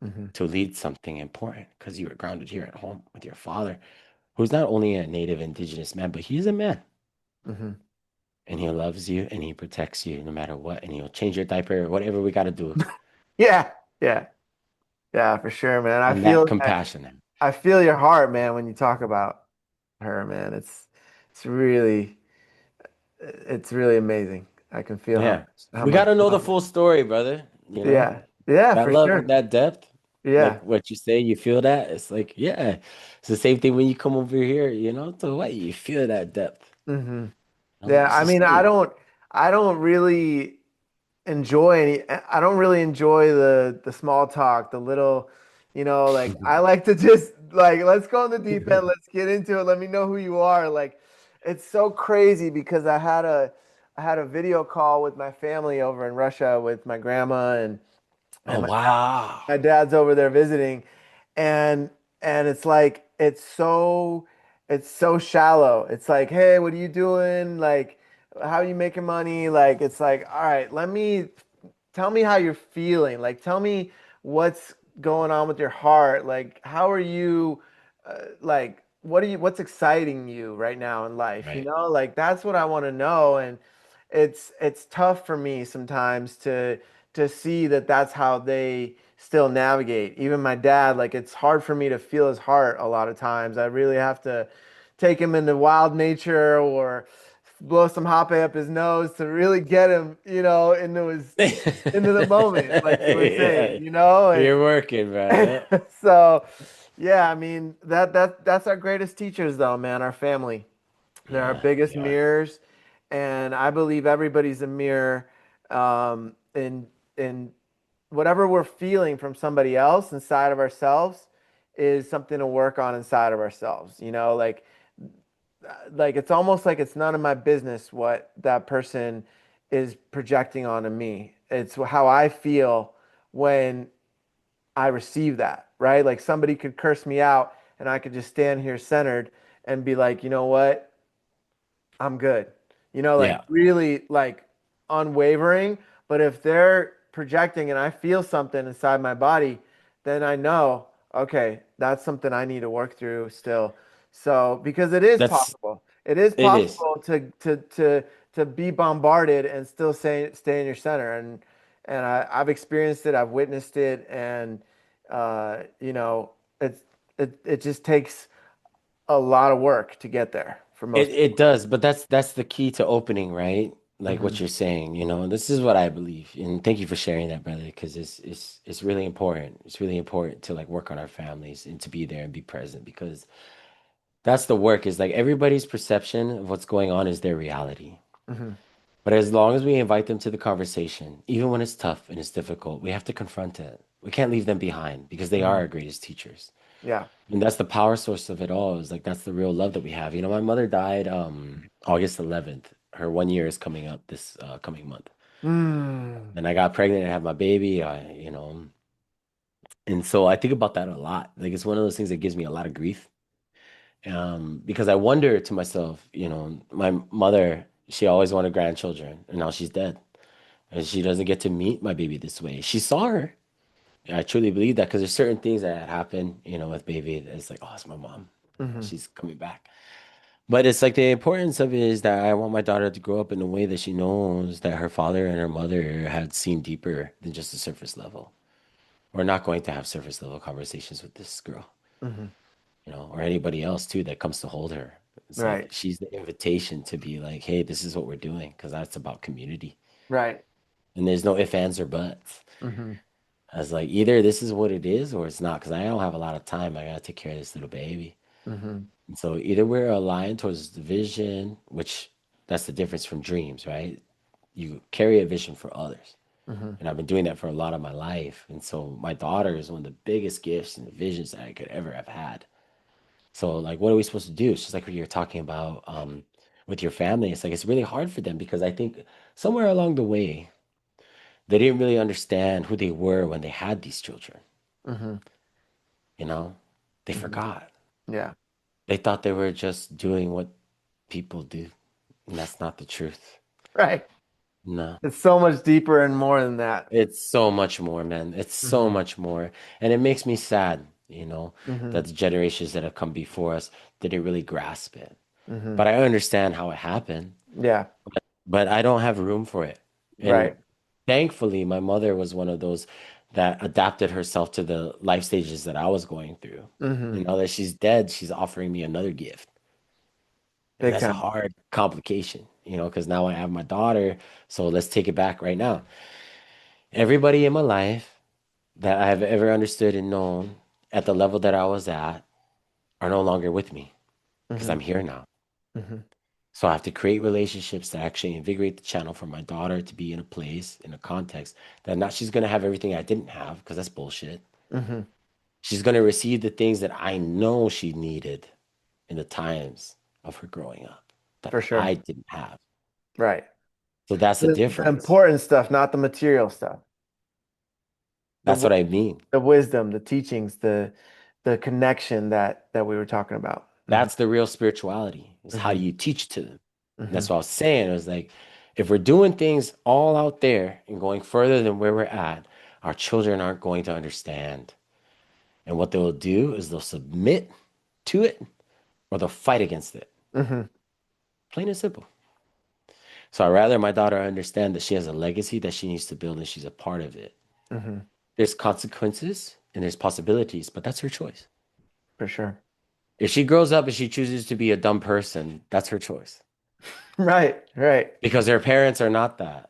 S1: Hmm.
S2: to lead something important because you were grounded here at home with your father, who's not only a native indigenous man, but he's a man.
S1: Hmm.
S2: And he loves you and he protects you no matter what. And he'll change your diaper, whatever we got to do.
S1: Yeah. Yeah. Yeah, for sure, man.
S2: And that compassion.
S1: I feel your heart, man, when you talk about her, man. It's really it's really amazing. I can feel
S2: Yeah.
S1: how
S2: We got
S1: much
S2: to know the
S1: love.
S2: full story, brother.
S1: Yeah. Yeah,
S2: That
S1: for
S2: love and
S1: sure.
S2: that depth,
S1: Yeah.
S2: like what you say, you feel that. It's like, yeah, it's the same thing when you come over here, to Hawaii, you feel that depth.
S1: Hmm. Yeah,
S2: It's
S1: I
S2: the
S1: mean,
S2: same.
S1: I don't really I don't really enjoy the small talk, the little, like I like to just like let's go in the deep end, let's get into it. Let me know who you are. Like it's so crazy because I had a video call with my family over in Russia with my grandma
S2: Oh,
S1: and
S2: wow.
S1: my dad's over there visiting, and it's like it's so shallow. It's like, hey, what are you doing? Like, how are you making money? Like, it's like, all right, let me tell me how you're feeling. Like, tell me what's going on with your heart. Like, how are you? Like, what's exciting you right now in life?
S2: Right.
S1: Like that's what I want to know. And it's tough for me sometimes to see that that's how they still navigate. Even my dad, like it's hard for me to feel his heart a lot of times. I really have to take him into wild nature or blow some hot up his nose to really get him, into the moment, like you were saying,
S2: Yeah. You're working,
S1: and
S2: brother.
S1: so yeah, I mean that's our greatest teachers though, man, our family. They're our
S2: Yeah,
S1: biggest
S2: they are.
S1: mirrors, and I believe everybody's a mirror. In whatever we're feeling from somebody else inside of ourselves is something to work on inside of ourselves. Like it's almost like it's none of my business what that person is projecting onto me. It's how I feel when I receive that, right? Like somebody could curse me out and I could just stand here centered and be like, you know what? I'm good. Like
S2: Yeah.
S1: really like unwavering. But if they're projecting and I feel something inside my body, then I know, okay, that's something I need to work through still. So because it is
S2: That's
S1: possible. It is
S2: it is.
S1: possible to be bombarded and still stay in your center. And I've experienced it, I've witnessed it, and it's it just takes a lot of work to get there for
S2: It
S1: most
S2: it
S1: people.
S2: does, but that's the key to opening, right? Like what
S1: Hmm.
S2: you're saying, this is what I believe. And thank you for sharing that, brother, because it's really important. It's really important to like work on our families and to be there and be present because that's the work is like everybody's perception of what's going on is their reality.
S1: Hmm.
S2: But as long as we invite them to the conversation, even when it's tough and it's difficult, we have to confront it. We can't leave them behind because they are
S1: Hmm.
S2: our greatest teachers.
S1: Yeah.
S2: And that's the power source of it all. Is like that's the real love that we have. My mother died August 11th. Her 1 year is coming up this coming month.
S1: Mm.
S2: And I got pregnant and had my baby. And so I think about that a lot. Like it's one of those things that gives me a lot of grief. Because I wonder to myself, my mother, she always wanted grandchildren, and now she's dead. And she doesn't get to meet my baby this way. She saw her. I truly believe that because there's certain things that happen, with baby. It's like, oh, it's my mom.
S1: Hmm.
S2: She's coming back. But it's like the importance of it is that I want my daughter to grow up in a way that she knows that her father and her mother had seen deeper than just the surface level. We're not going to have surface level conversations with this girl,
S1: Hmm.
S2: or anybody else too that comes to hold her. It's like
S1: Right.
S2: she's the invitation to be like, hey, this is what we're doing, because that's about community.
S1: Right.
S2: And there's no ifs, ands, or buts.
S1: Hmm.
S2: As like either this is what it is or it's not, because I don't have a lot of time. I gotta take care of this little baby.
S1: Hmm.
S2: And so either we're aligned towards the vision, which that's the difference from dreams, right? You carry a vision for others.
S1: Hmm.
S2: And I've been doing that for a lot of my life. And so my daughter is one of the biggest gifts and visions that I could ever have had. So like what are we supposed to do? It's just like what you're talking about with your family. It's like it's really hard for them because I think somewhere along the way they didn't really understand who they were when they had these children,
S1: Hmm.
S2: you know? They
S1: Hmm.
S2: forgot.
S1: Yeah.
S2: They thought they were just doing what people do. And that's not the truth.
S1: Right.
S2: No,
S1: It's so much deeper and more than that.
S2: it's so much more, man. It's so
S1: Hmm.
S2: much more. And it makes me sad,
S1: Hmm.
S2: that the generations that have come before us didn't really grasp it.
S1: Hmm.
S2: But I understand how it happened,
S1: Yeah.
S2: but I don't have room for it.
S1: Right.
S2: And thankfully, my mother was one of those that adapted herself to the life stages that I was going through.
S1: Hmm.
S2: And now that she's dead, she's offering me another gift. And
S1: Big
S2: that's a
S1: time.
S2: hard complication, because now I have my daughter. So let's take it back right now. Everybody in my life that I have ever understood and known at the level that I was at are no longer with me because
S1: Hmm.
S2: I'm here now.
S1: Hmm.
S2: So I have to create relationships that actually invigorate the channel for my daughter to be in a place, in a context that not she's going to have everything I didn't have because that's bullshit.
S1: Hmm.
S2: She's going to receive the things that I know she needed in the times of her growing up that
S1: For
S2: I
S1: sure.
S2: didn't have.
S1: Right.
S2: So that's the
S1: The
S2: difference.
S1: important stuff, not the material stuff. The
S2: That's
S1: w-
S2: what I mean.
S1: the wisdom, the teachings, the connection that we were talking about. Hmm.
S2: That's the real spirituality, is how do
S1: Hmm.
S2: you teach to them? And
S1: Hmm.
S2: that's what I was saying. It was like, if we're doing things all out there and going further than where we're at, our children aren't going to understand. And what they'll do is they'll submit to it or they'll fight against it.
S1: Hmm.
S2: Plain and simple. So I'd rather my daughter understand that she has a legacy that she needs to build and she's a part of it.
S1: Hmm.
S2: There's consequences and there's possibilities, but that's her choice.
S1: For sure.
S2: If she grows up and she chooses to be a dumb person, that's her choice.
S1: Right, right.
S2: because her parents are not that.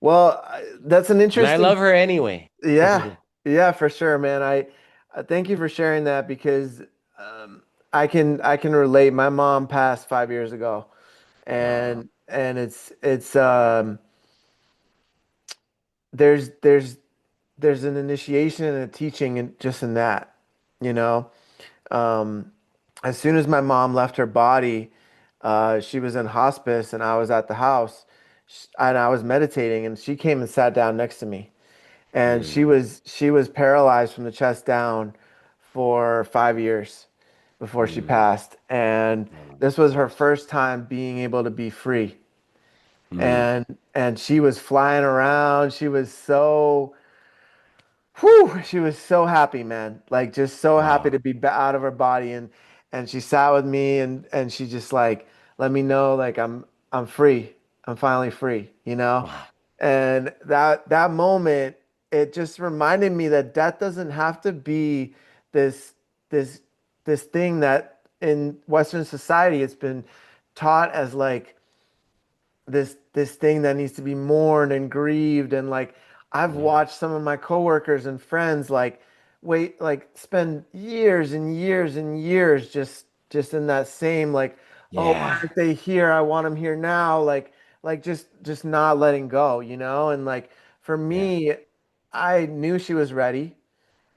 S1: Well, that's an
S2: And I
S1: interesting.
S2: love her anyway.
S1: Yeah, yeah, for sure, man. I thank you for sharing that because um, I can relate. My mom passed 5 years ago,
S2: Uh,
S1: and it's there's there's an initiation and a teaching in just in that, you know. Um, as soon as my mom left her body, she was in hospice and I was at the house, and I was meditating, and she came and sat down next to me, and
S2: mm,
S1: she was paralyzed from the chest down for 5 years before she
S2: mm,
S1: passed, and this was her first time being able to be free,
S2: mm,
S1: and she was flying around. She was so whew, she was so happy, man. Like just so happy
S2: wow.
S1: to be out of her body, and she sat with me, and she just like let me know like I'm free. I'm finally free, you know?
S2: Wow.
S1: And that moment, it just reminded me that death doesn't have to be this this this thing that in Western society it's been taught as like this thing that needs to be mourned and grieved, and like I've
S2: Yeah.
S1: watched some of my coworkers and friends like wait like spend years and years and years just in that same like, oh, why
S2: Yeah.
S1: aren't they here? I want them here now, like just not letting go, and like for
S2: Yeah.
S1: me, I knew she was ready,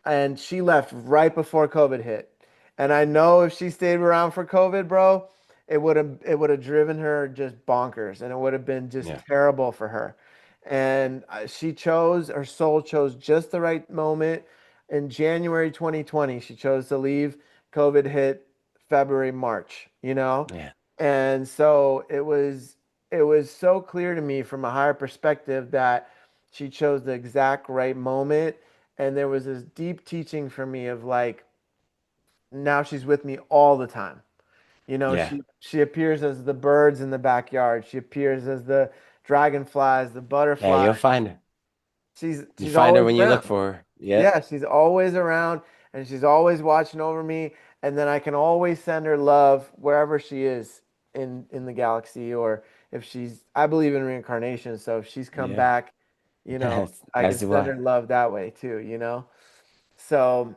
S1: and she left right before COVID hit. And I know if she stayed around for COVID, bro, it would have driven her just bonkers, and it would have been just
S2: Yeah.
S1: terrible for her. And she chose, her soul chose just the right moment. In January 2020, she chose to leave. COVID hit February, March,
S2: Yeah.
S1: And so it was so clear to me from a higher perspective that she chose the exact right moment, and there was this deep teaching for me of like now she's with me all the time.
S2: Yeah.
S1: She appears as the birds in the backyard. She appears as the dragonflies, the
S2: Yeah. You'll
S1: butterflies.
S2: find her.
S1: She's
S2: You
S1: she's
S2: find her
S1: always
S2: when you look
S1: around.
S2: for her. Yep.
S1: Yeah, she's always around, and she's always watching over me, and then I can always send her love wherever she is in the galaxy, or if she's I believe in reincarnation, so if she's come
S2: Yeah.
S1: back, I can
S2: As do
S1: send her
S2: I.
S1: love that way too. So,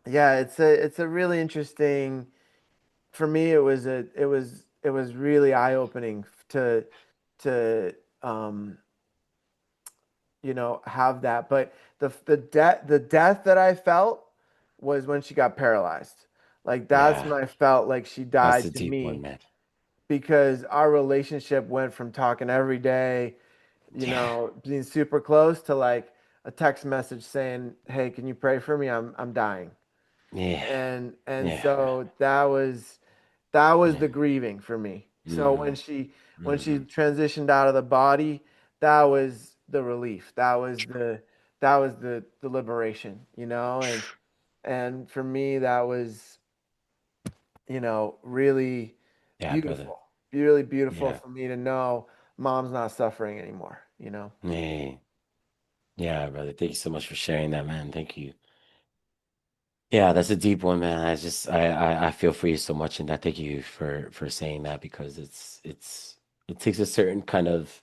S1: yeah, it's a really interesting for me. It was really eye-opening to um have that. But the death that I felt was when she got paralyzed. Like that's
S2: Yeah.
S1: when I felt like she
S2: That's
S1: died
S2: a
S1: to
S2: deep one,
S1: me,
S2: man.
S1: because our relationship went from talking every day,
S2: Yeah.
S1: being super close, to like a text message saying, "Hey, can you pray for me? I'm dying."
S2: Yeah.
S1: And
S2: Yeah.
S1: so that was
S2: Yeah.
S1: the grieving for me. So when
S2: Mm-hmm.
S1: she
S2: Mm-hmm.
S1: transitioned out of the body, that was the relief. That was the liberation, and for me that was, really
S2: Yeah, brother.
S1: beautiful. Really beautiful
S2: Yeah.
S1: for me to know mom's not suffering anymore.
S2: Yeah. Yeah, brother. Thank you so much for sharing that, man. Thank you. Yeah, that's a deep one, man. I feel for you so much in that. Thank you for saying that because it takes a certain kind of,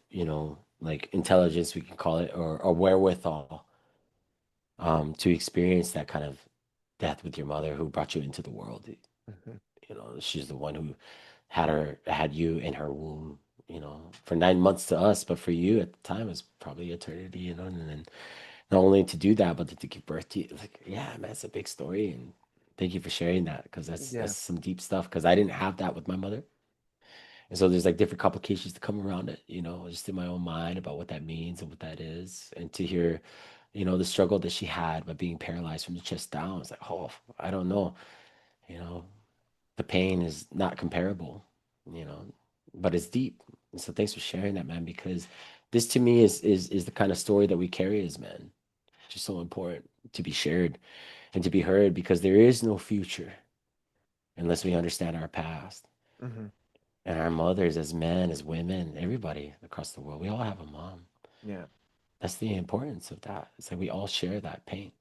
S2: like intelligence we can call it or wherewithal to experience that kind of death with your mother who brought you into the world.
S1: Mhm.
S2: She's the one who had you in her womb, for 9 months to us, but for you at the time it's probably eternity, and then not only to do that, but to give birth to you. Like, yeah, man, it's a big story, and thank you for sharing that because that's
S1: Yeah.
S2: some deep stuff. Because I didn't have that with my mother, and so there's like different complications to come around it. Just in my own mind about what that means and what that is, and to hear, the struggle that she had by being paralyzed from the chest down. It's like, oh, I don't know, you know, the pain is not comparable, you know, but it's deep. And so thanks for sharing that, man, because this to me is the kind of story that we carry as men. Just so important to be shared and to be heard because there is no future unless we understand our past.
S1: Hmm.
S2: And our mothers, as men, as women, everybody across the world, we all have a mom.
S1: Yeah.
S2: That's the importance of that. It's like we all share that pain.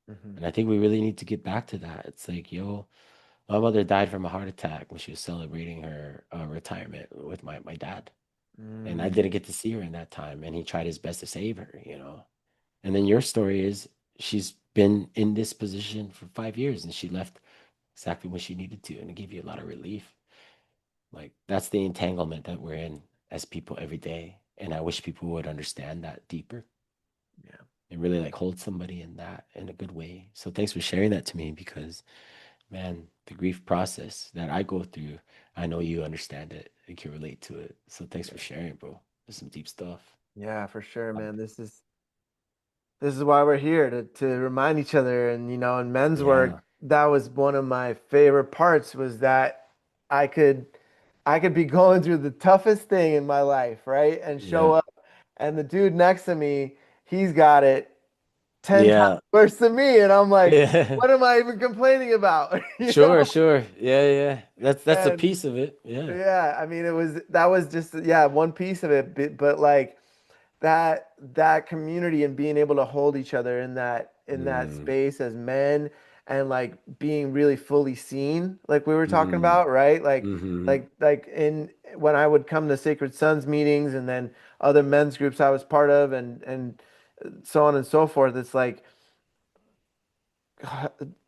S1: Hmm.
S2: And I think we really need to get back to that. It's like, yo, My mother died from a heart attack when she was celebrating her retirement with my dad. And I
S1: Mm,
S2: didn't get to see her in that time. And he tried his best to save her, you know. And then your story is she's been in this position for 5 years and she left exactly when she needed to. And it gave you a lot of relief. Like that's the entanglement that we're in as people every day. And I wish people would understand that deeper
S1: yeah.
S2: and really like hold somebody in that in a good way. So thanks for sharing that to me because man, the grief process that I go through, I know you understand it and can relate to it. So thanks for sharing, bro. There's some deep stuff.
S1: Yeah, for sure,
S2: Um,
S1: man. This is why we're here to remind each other. And in men's work,
S2: yeah,
S1: that was one of my favorite parts was that I could I could be going through the toughest thing in my life, right? And show
S2: yeah,
S1: up, and the dude next to me, he's got it 10 times
S2: yeah,
S1: worse than me, and I'm like,
S2: yeah.
S1: what am I even complaining about? You
S2: Sure,
S1: know?
S2: sure. Yeah, yeah. That's a
S1: And
S2: piece of it. Yeah.
S1: yeah, I mean, that was just one piece of it, but like that community and being able to hold each other in that
S2: Mm,
S1: space as men and like being really fully seen, like we were talking
S2: mm,
S1: about, right? Like
S2: mm-hmm.
S1: like like in when I would come to Sacred Sons meetings and then other men's groups I was part of and so on and so forth, it's like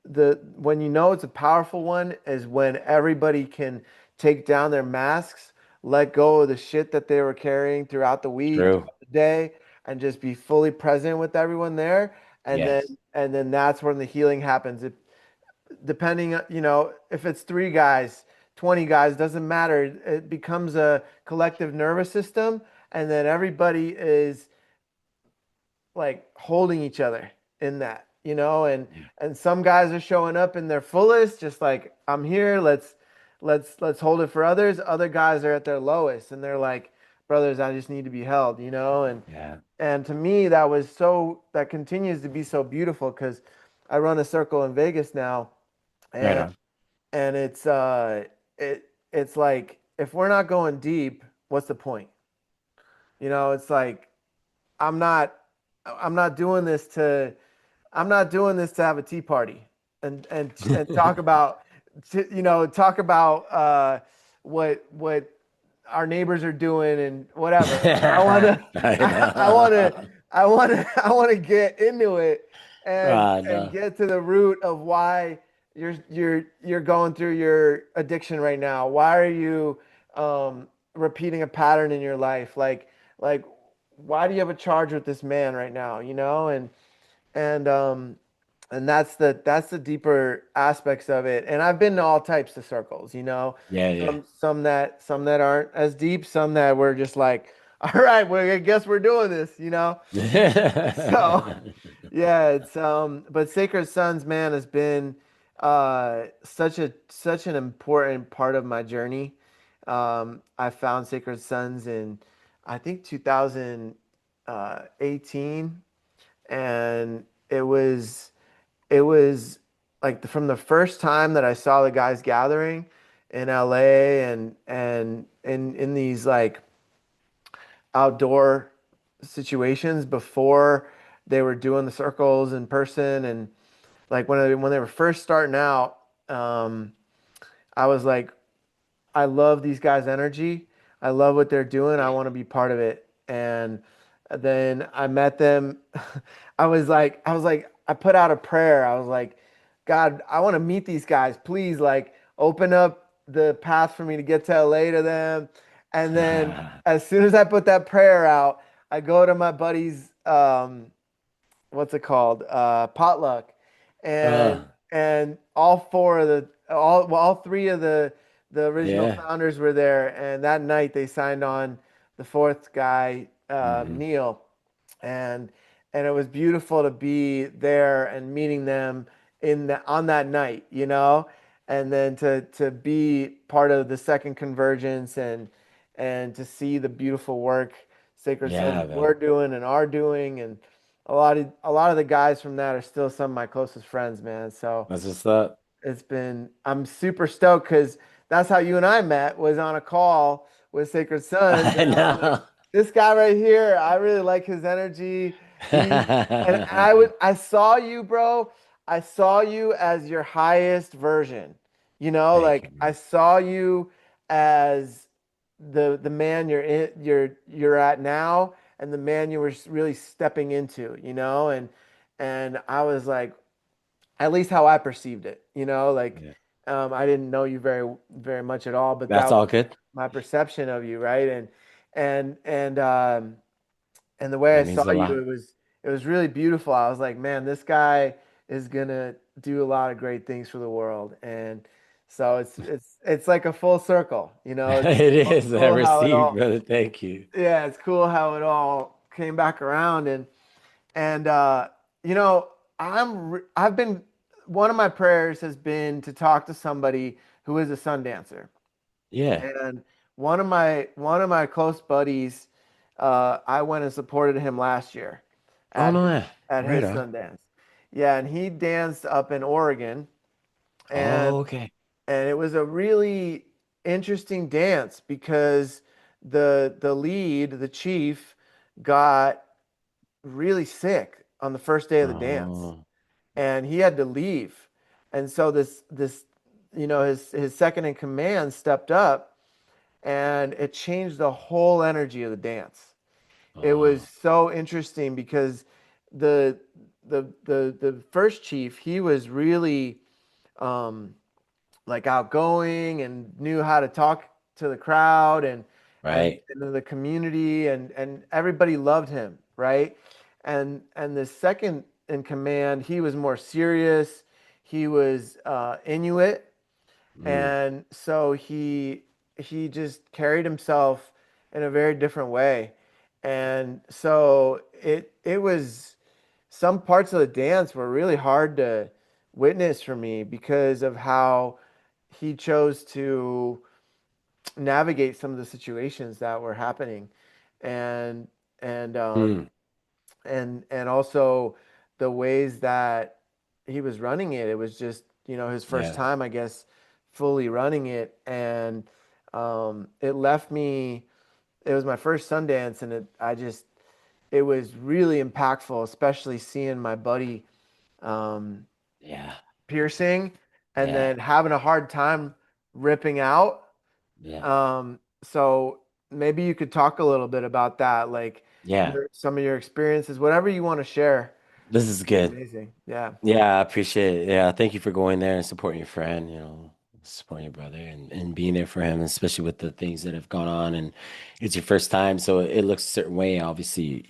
S1: the when it's a powerful one is when everybody can take down their masks, let go of the shit that they were carrying throughout the week,
S2: True.
S1: throughout the day, and just be fully present with everyone there. And then
S2: Yes.
S1: and then that's when the healing happens. Depending, if it's three guys, 20 guys, doesn't matter. It becomes a collective nervous system, and then everybody is like holding each other in that, and
S2: Yeah.
S1: some guys are showing up in their fullest, just like I'm here, let's hold it for others. Other guys are at their lowest and they're like, brothers, I just need to be held,
S2: Yeah.
S1: and to me that continues to be so beautiful because I run a circle in Vegas now,
S2: Right
S1: and
S2: on.
S1: it's like if we're not going deep, what's the point? It's like I'm not I'm not doing this to I'm not doing this to have a tea party and talk about what our neighbors are doing and whatever. Like I want to
S2: I
S1: I want to
S2: know.
S1: I want to get into it
S2: Ah,
S1: and
S2: no.
S1: get to the root of why you're going through your addiction right now. Why are you repeating a pattern in your life? Like why do you have a charge with this man right now, and that's the deeper aspects of it. And I've been to all types of circles,
S2: Yeah, yeah.
S1: some that aren't as deep, some that were just like, all right, well, I guess we're doing this, So yeah, it's but Sacred Sons, man, has been such an important part of my journey. I found Sacred Sons in I think 2018, and it was like from the first time that I saw the guys gathering in LA and in these like outdoor situations before they were doing the circles in person, and like when they were first starting out, I was like, I love these guys' energy. I love what they're doing. I want to be part of it. And then I met them. I put out a prayer. I was like, God, I want to meet these guys. Please, like, open up the path for me to get to LA to them. And then as soon as I put that prayer out, I go to my buddy's what's it called, potluck, and
S2: Oh,
S1: all three of the original
S2: yeah.
S1: founders were there, and that night they signed on the fourth guy,
S2: Hmm.
S1: Neil, and it was beautiful to be there and meeting them on that night, and then to be part of the second convergence and to see the beautiful work Sacred Sons
S2: Yeah, man.
S1: were doing and are doing, and a lot of the guys from that are still some of my closest friends, man. So
S2: That's what's up.
S1: I'm super stoked because that's how you and I met, was on a call with Sacred Sons,
S2: I
S1: and I was like,
S2: know.
S1: this guy right here, I really like his energy. I saw you, bro. I saw you as your highest version.
S2: Thank you,
S1: like I
S2: man.
S1: saw you as the man you're at now and the man you were really stepping into, and I was like, at least how I perceived it, like
S2: Yeah.
S1: I didn't know you very much at all, but
S2: That's
S1: that
S2: all
S1: was
S2: good.
S1: my perception of you, right? And and um and the way I
S2: That
S1: saw
S2: means a
S1: you,
S2: lot.
S1: it was really beautiful. I was like, man, this guy is gonna do a lot of great things for the world. And so it's like a full circle, it's
S2: It is. I
S1: cool how it
S2: received,
S1: all
S2: brother. Thank you.
S1: yeah, it's cool how it all came back around. And you know, I've been one of my prayers has been to talk to somebody who is a sun dancer.
S2: Yeah.
S1: And one of my close buddies, I went and supported him last year
S2: Oh
S1: at
S2: no,
S1: his
S2: yeah.
S1: at
S2: Right
S1: his
S2: on.
S1: Sundance. Yeah, and he danced up in Oregon, and
S2: Oh, okay.
S1: and it was a really interesting dance because the lead, the chief, got really sick on the first day of the dance,
S2: Oh,
S1: and he had to leave. And so this his second in command stepped up, and it changed the whole energy of the dance. It was
S2: oh,
S1: so interesting because the the first chief, he was really um like outgoing and knew how to talk to the crowd
S2: right.
S1: and to the community, and everybody loved him, right? And the second in command, he was more serious. He was Inuit,
S2: Mm,
S1: and so he just carried himself in a very different way. And so it was, some parts of the dance were really hard to witness for me because of how he chose to navigate some of the situations that were happening, and and um
S2: mm,
S1: and also the ways that he was running it. It was just, his first
S2: yeah.
S1: time, I guess, fully running it, and it left me. It was my first Sundance, and it was really impactful, especially seeing my buddy um,
S2: Yeah.
S1: piercing and
S2: Yeah.
S1: then having a hard time ripping out.
S2: Yeah.
S1: So maybe you could talk a little bit about that, like
S2: Yeah.
S1: some of your experiences, whatever you want to share.
S2: This is
S1: Be
S2: good.
S1: amazing. Yeah.
S2: Yeah, I appreciate it. Yeah, thank you for going there and supporting your friend, supporting your brother and being there for him, especially with the things that have gone on. And it's your first time, so it looks a certain way, obviously,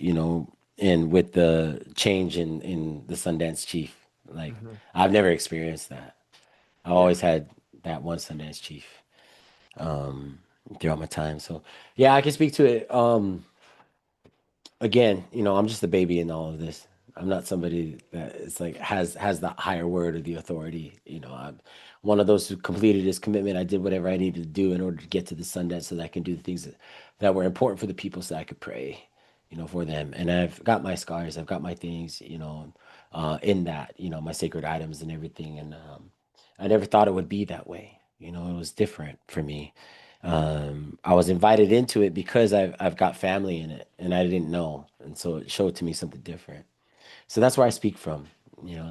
S2: and with the change in the Sundance Chief. Like,
S1: Hmm.
S2: I've never experienced that. I've
S1: Yeah.
S2: always had that one Sundance Chief um throughout my time. So yeah, I can speak to it. Again, I'm just a baby in all of this. I'm not somebody that is like has the higher word or the authority. I'm one of those who completed his commitment. I did whatever I needed to do in order to get to the Sundance so that I can do the things that were important for the people so I could pray, for them. And I've got my scars, I've got my things, in that, my sacred items and everything. And I never thought it would be that way. It was different for me. I was invited into it because I've got family in it, and I didn't know, and so it showed to me something different. So that's where I speak from.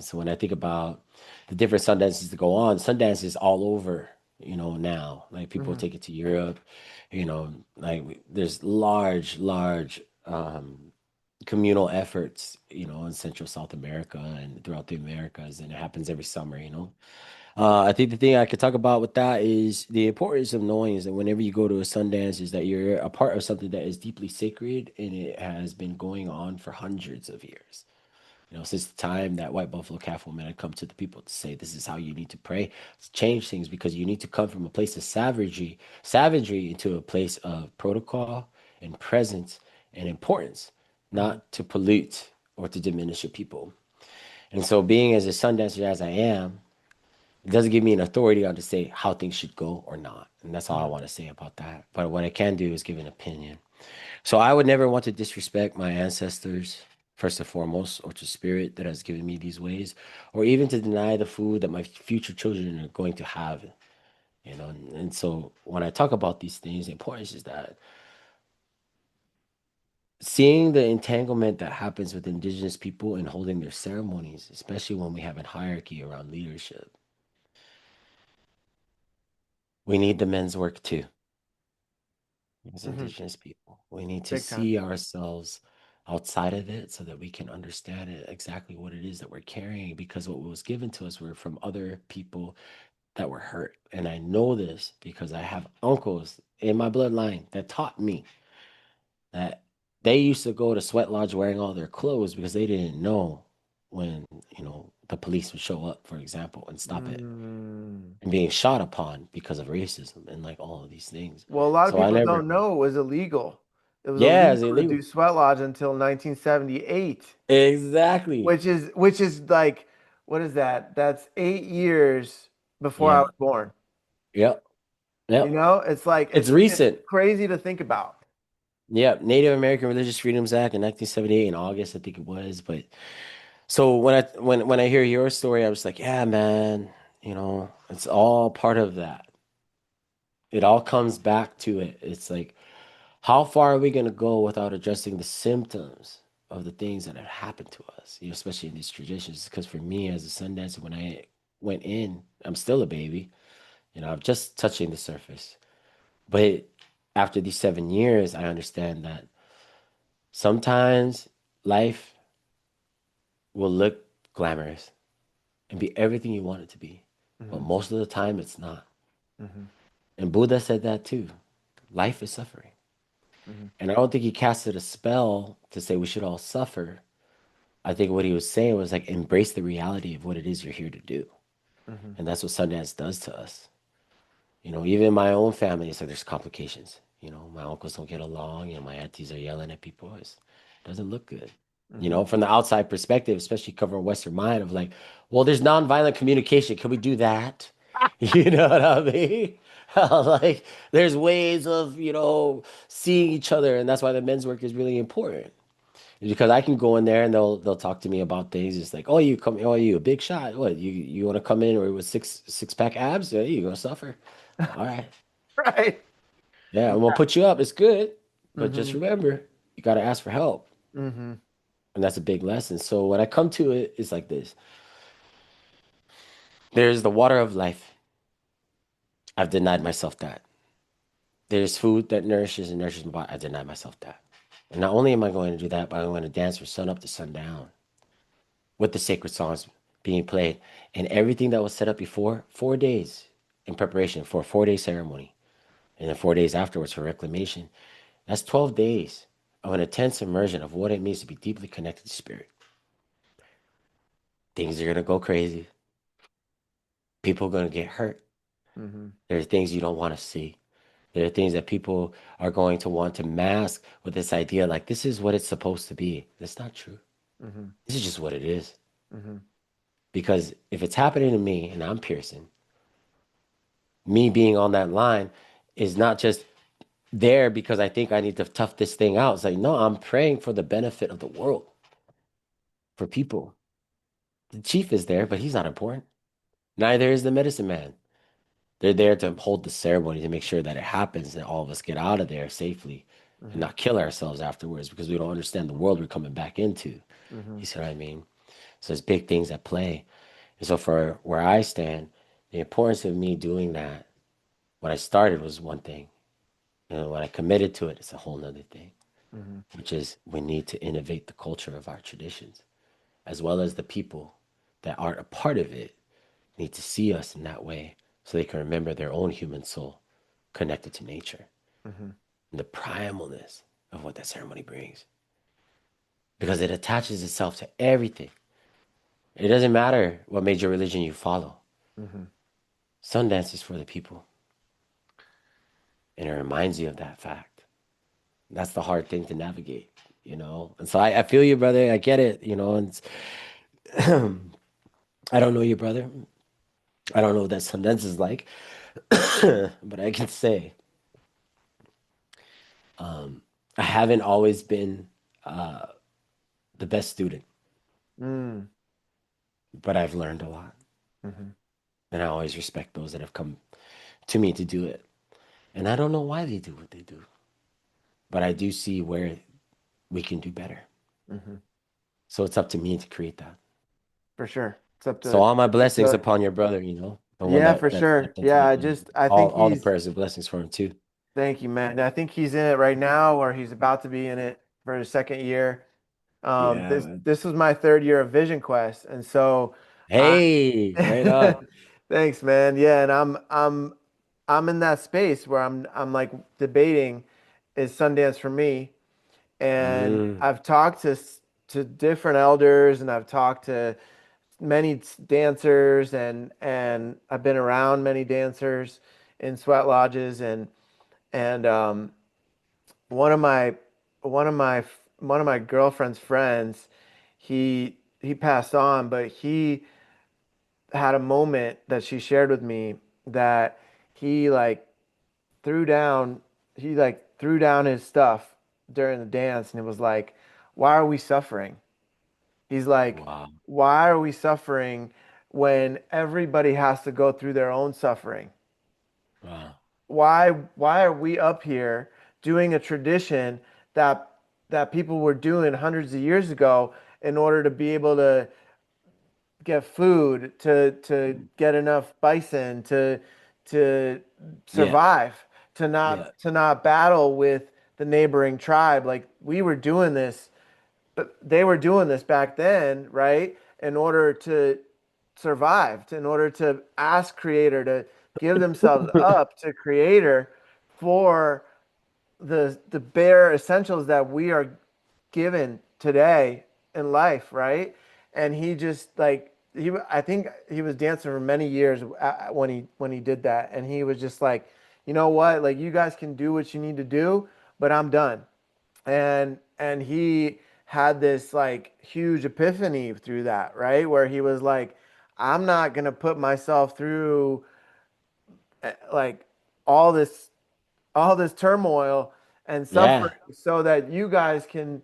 S2: So when I think about the different Sundances that go on, Sundance is all over. Now like people
S1: Hmm.
S2: take it to Europe. Like there's large communal efforts. In Central South America and throughout the Americas, and it happens every summer. I think the thing I could talk about with that is the importance of knowing is that whenever you go to a Sundance, is that you're a part of something that is deeply sacred and it has been going on for hundreds of years. Since the time that white buffalo calf woman had come to the people to say this is how you need to pray, to change things because you need to come from a place of savagery into a place of protocol and presence and importance,
S1: Hmm.
S2: not to pollute or to diminish your people. And so, being as a Sundancer as I am, it doesn't give me an authority on to say how things should go or not. And that's all I
S1: Hmm.
S2: want to say about that. But what I can do is give an opinion. So I would never want to disrespect my ancestors, first and foremost, or to spirit that has given me these ways, or even to deny the food that my future children are going to have. And so when I talk about these things, the importance is that seeing the entanglement that happens with indigenous people and holding their ceremonies, especially when we have a hierarchy around leadership, we need the men's work too, as
S1: Hmm.
S2: indigenous people. We need to
S1: Big time.
S2: see ourselves outside of it so that we can understand it exactly what it is that we're carrying, because what was given to us were from other people that were hurt. And I know this because I have uncles in my bloodline that taught me that they used to go to sweat lodge wearing all their clothes because they didn't know when, the police would show up, for example, and stop it,
S1: Mm.
S2: and being shot upon because of racism and like all of these things.
S1: Well, a lot of
S2: So I
S1: people
S2: never,
S1: don't know it was illegal. It was
S2: yeah, it's
S1: illegal to do
S2: illegal.
S1: sweat lodge until 1978,
S2: Exactly.
S1: which is like, what is that? That's 8 years before I
S2: Yeah.
S1: was born.
S2: Yep.
S1: You
S2: Yep.
S1: know, it's like
S2: It's
S1: it's
S2: recent.
S1: crazy to think about.
S2: Yeah. Native American Religious Freedoms Act in 1978 in August, I think it was. But so when I hear your story, I was like, yeah, man, it's all part of that. It all comes back to it. It's like, how far are we going to go without addressing the symptoms of the things that have happened to us, especially in these traditions? Because for me, as a Sundancer, when I went in, I'm still a baby, I'm just touching the surface. But after these 7 years, I understand that sometimes life will look glamorous and be everything you want it to be. But
S1: Hmm.
S2: most of the time, it's not.
S1: Hmm.
S2: And Buddha said that too. Life is suffering.
S1: Hmm.
S2: And I don't think he casted a spell to say we should all suffer. I think what he was saying was like, embrace the reality of what it is you're here to do.
S1: Hmm.
S2: And that's what Sundance does to us. Even in my own family, it's like there's complications. My uncles don't get along. My aunties are yelling at people. It doesn't look good.
S1: Hmm.
S2: From the outside perspective, especially covering Western mind of like, well, there's nonviolent communication. Can we do that? You know what I mean? Like, there's ways of, seeing each other, and that's why the men's work is really important. Because I can go in there and they'll talk to me about things. It's like, oh, you a big shot. What, you want to come in or with six pack abs? Yeah, you're gonna suffer. All right.
S1: Right.
S2: Yeah,
S1: Yeah.
S2: I'm gonna put you up. It's good. But just
S1: Hmm.
S2: remember, you gotta ask for help.
S1: Hmm.
S2: And that's a big lesson. So when I come to it, it's like this. There's the water of life. I've denied myself that. There's food that nourishes and nurtures my body. I deny myself that. And not only am I going to do that, but I'm going to dance from sun up to sundown with the sacred songs being played and everything that was set up before, 4 days in preparation for a 4 day ceremony. And then 4 days afterwards for reclamation. That's 12 days of an intense immersion of what it means to be deeply connected to spirit. Things are going to go crazy. People are going to get hurt.
S1: Hmm.
S2: There are things you don't want to see. There are things that people are going to want to mask with this idea like this is what it's supposed to be. That's not true.
S1: Hmm.
S2: This is just what it is.
S1: Hmm.
S2: Because if it's happening to me and I'm piercing, me being on that line is not just there because I think I need to tough this thing out. It's like, no, I'm praying for the benefit of the world, for people. The chief is there, but he's not important. Neither is the medicine man. They're there to hold the ceremony to make sure that it happens and all of us get out of there safely and
S1: Hmm.
S2: not kill ourselves afterwards because we don't understand the world we're coming back into.
S1: Hmm.
S2: You see what I mean? So there's big things at play. And so for where I stand, the importance of me doing that when I started was one thing. When I committed to it, it's a whole nother thing,
S1: Hmm.
S2: which is we need to innovate the culture of our traditions, as well as the people that aren't a part of it need to see us in that way so they can remember their own human soul connected to nature
S1: Hmm.
S2: and the primalness of what that ceremony brings. Because it attaches itself to everything. It doesn't matter what major religion you follow.
S1: Hmm.
S2: Sundance is for the people. And it reminds you of that fact. That's the hard thing to navigate. And so I feel you, brother. I get it. And I don't know you, brother. I don't know what that Sundance is like, but I can say I haven't always been uh, the best student,
S1: Hmm.
S2: but I've learned a lot.
S1: Hmm.
S2: And I always respect those that have come to me to do it. And I don't know why they do what they do, but I do see where we can do better.
S1: Hmm.
S2: So it's up to me to create that.
S1: For sure. It's up
S2: So
S1: to
S2: all my
S1: it's up
S2: blessings
S1: to
S2: upon your brother. the one
S1: Yeah, for
S2: that
S1: sure.
S2: stepped into
S1: Yeah,
S2: it.
S1: I
S2: And
S1: just I think
S2: all the
S1: he's
S2: prayers and blessings for him too.
S1: thank you, man. I think he's in it right now, or he's about to be in it for his second year.
S2: Yeah,
S1: This
S2: man.
S1: this was my third year of Vision Quest, and so I
S2: Hey, right on.
S1: thanks, man. Yeah, and I'm in that space where I'm like debating, is Sundance for me? And
S2: Mm,
S1: I've talked to different elders, and I've talked to many dancers, and I've been around many dancers in sweat lodges, and one of my one of my one of my girlfriend's friends, he passed on, but he had a moment that she shared with me that he like threw down he like threw down his stuff during the dance, and it was like, why are we suffering? He's like,
S2: wow,
S1: why are we suffering when everybody has to go through their own suffering?
S2: wow,
S1: Why are we up here doing a tradition that people were doing hundreds of years ago in order to be able to get food, to get enough bison to
S2: yeah,
S1: survive,
S2: yeah,
S1: to not battle with the neighboring tribe? Like we were doing this, but they were doing this back then, right? In order to survive, in order to ask creator to give themselves up to creator for the bare essentials that we are given today in life, right? And he just like I think he was dancing for many years when he did that, and he was just like, you know what, like you guys can do what you need to do, but I'm done. And he had this like huge epiphany through that, right? Where he was like, I'm not gonna put myself through like all this all this turmoil and
S2: yeah,
S1: suffering so that you guys can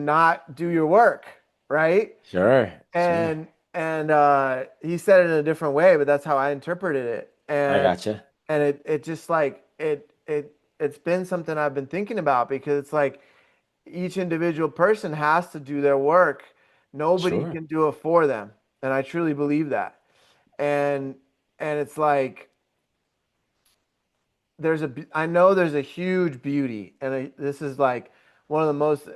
S1: not do your work, right?
S2: sure, sure.
S1: And he said it in a different way, but that's how I interpreted it.
S2: I
S1: And
S2: gotcha.
S1: it just like it's been something I've been thinking about, because it's like each individual person has to do their work. Nobody
S2: Sure.
S1: can do it for them. And I truly believe that. And it's like I know there's a huge beauty, and this is like one of the most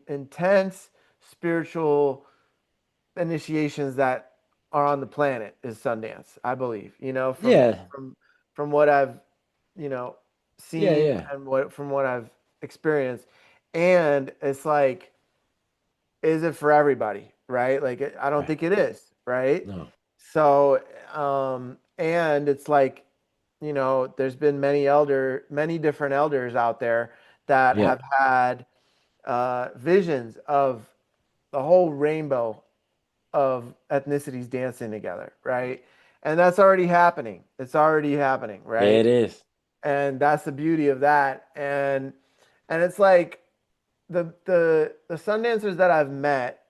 S1: intense spiritual initiations that are on the planet is Sundance, I believe.
S2: Yeah,
S1: From what I've you know
S2: yeah,
S1: seen,
S2: yeah.
S1: and what I've experienced. And it's like, is it for everybody, right? Like I don't
S2: Right.
S1: think it is, right?
S2: No.
S1: So and it's like, there's been many different elders out there that
S2: Yeah,
S1: have had visions of the whole rainbow of ethnicities dancing together, right? And that's already happening. It's already happening, right?
S2: it is.
S1: And that's the beauty of that. And it's like the Sundancers that I've met,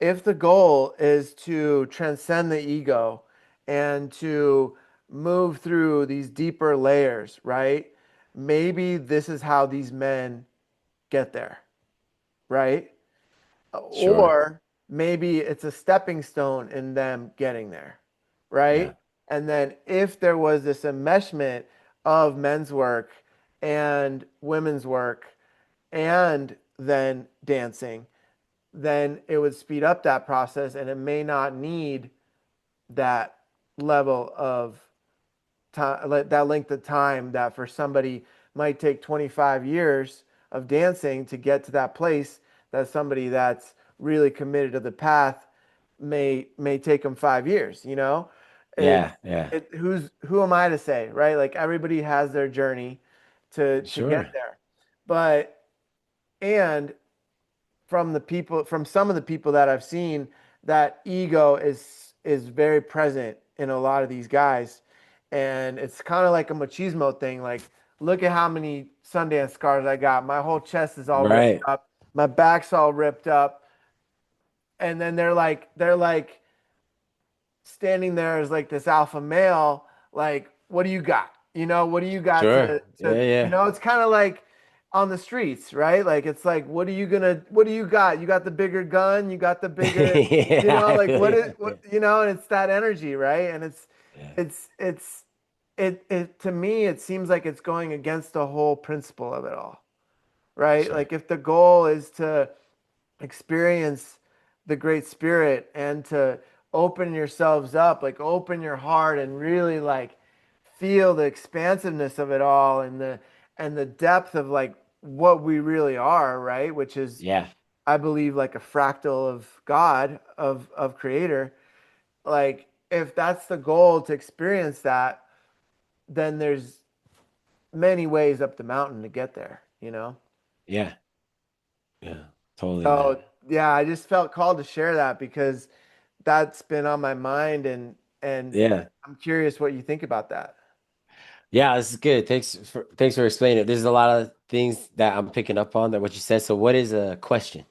S1: if the goal is to transcend the ego and to move through these deeper layers, right? Maybe this is how these men get there, right?
S2: Sure.
S1: Or maybe it's a stepping stone in them getting there,
S2: Yeah,
S1: right? And then if there was this enmeshment of men's work and women's work and then dancing, then it would speed up that process, and it may not need that level of time, that length of time that for somebody might take 25 years of dancing to get to that place, that somebody that's really committed to the path may take them 5 years. It's
S2: yeah, yeah.
S1: who am I to say, right? Like everybody has their journey to get
S2: Sure.
S1: there. But and from some of the people that I've seen, that ego is very present in a lot of these guys, and it's kind of like a machismo thing. Like, look at how many Sundance scars I got. My whole chest is all ripped
S2: Right.
S1: up. My back's all ripped up, and then they're like standing there as like this alpha male. Like, what do you got? What do you got
S2: Sure.
S1: to
S2: Yeah, yeah.
S1: it's kind of like on the streets, right? Like it's like, what do you got? You got the bigger gun, you got the bigger,
S2: Yeah, I
S1: like
S2: feel
S1: what
S2: you.
S1: is what, and it's that energy, right? And
S2: Yeah,
S1: it's it to me it seems like it's going against the whole principle of it all, right?
S2: sure.
S1: Like if the goal is to experience the Great Spirit and to open yourselves up, like open your heart and really like feel the expansiveness of it all and the depth of like what we really are, right? Which is,
S2: Yeah,
S1: I believe, like a fractal of God, of Creator. Like if that's the goal to experience that, then there's many ways up the mountain to get there.
S2: yeah, yeah. Totally, man.
S1: So yeah, I just felt called to share that because that's been on my mind and
S2: Yeah.
S1: I'm curious what you think about that.
S2: Yeah, this is good. Thanks for explaining it. There's a lot of things that I'm picking up on that what you said. So what is a question?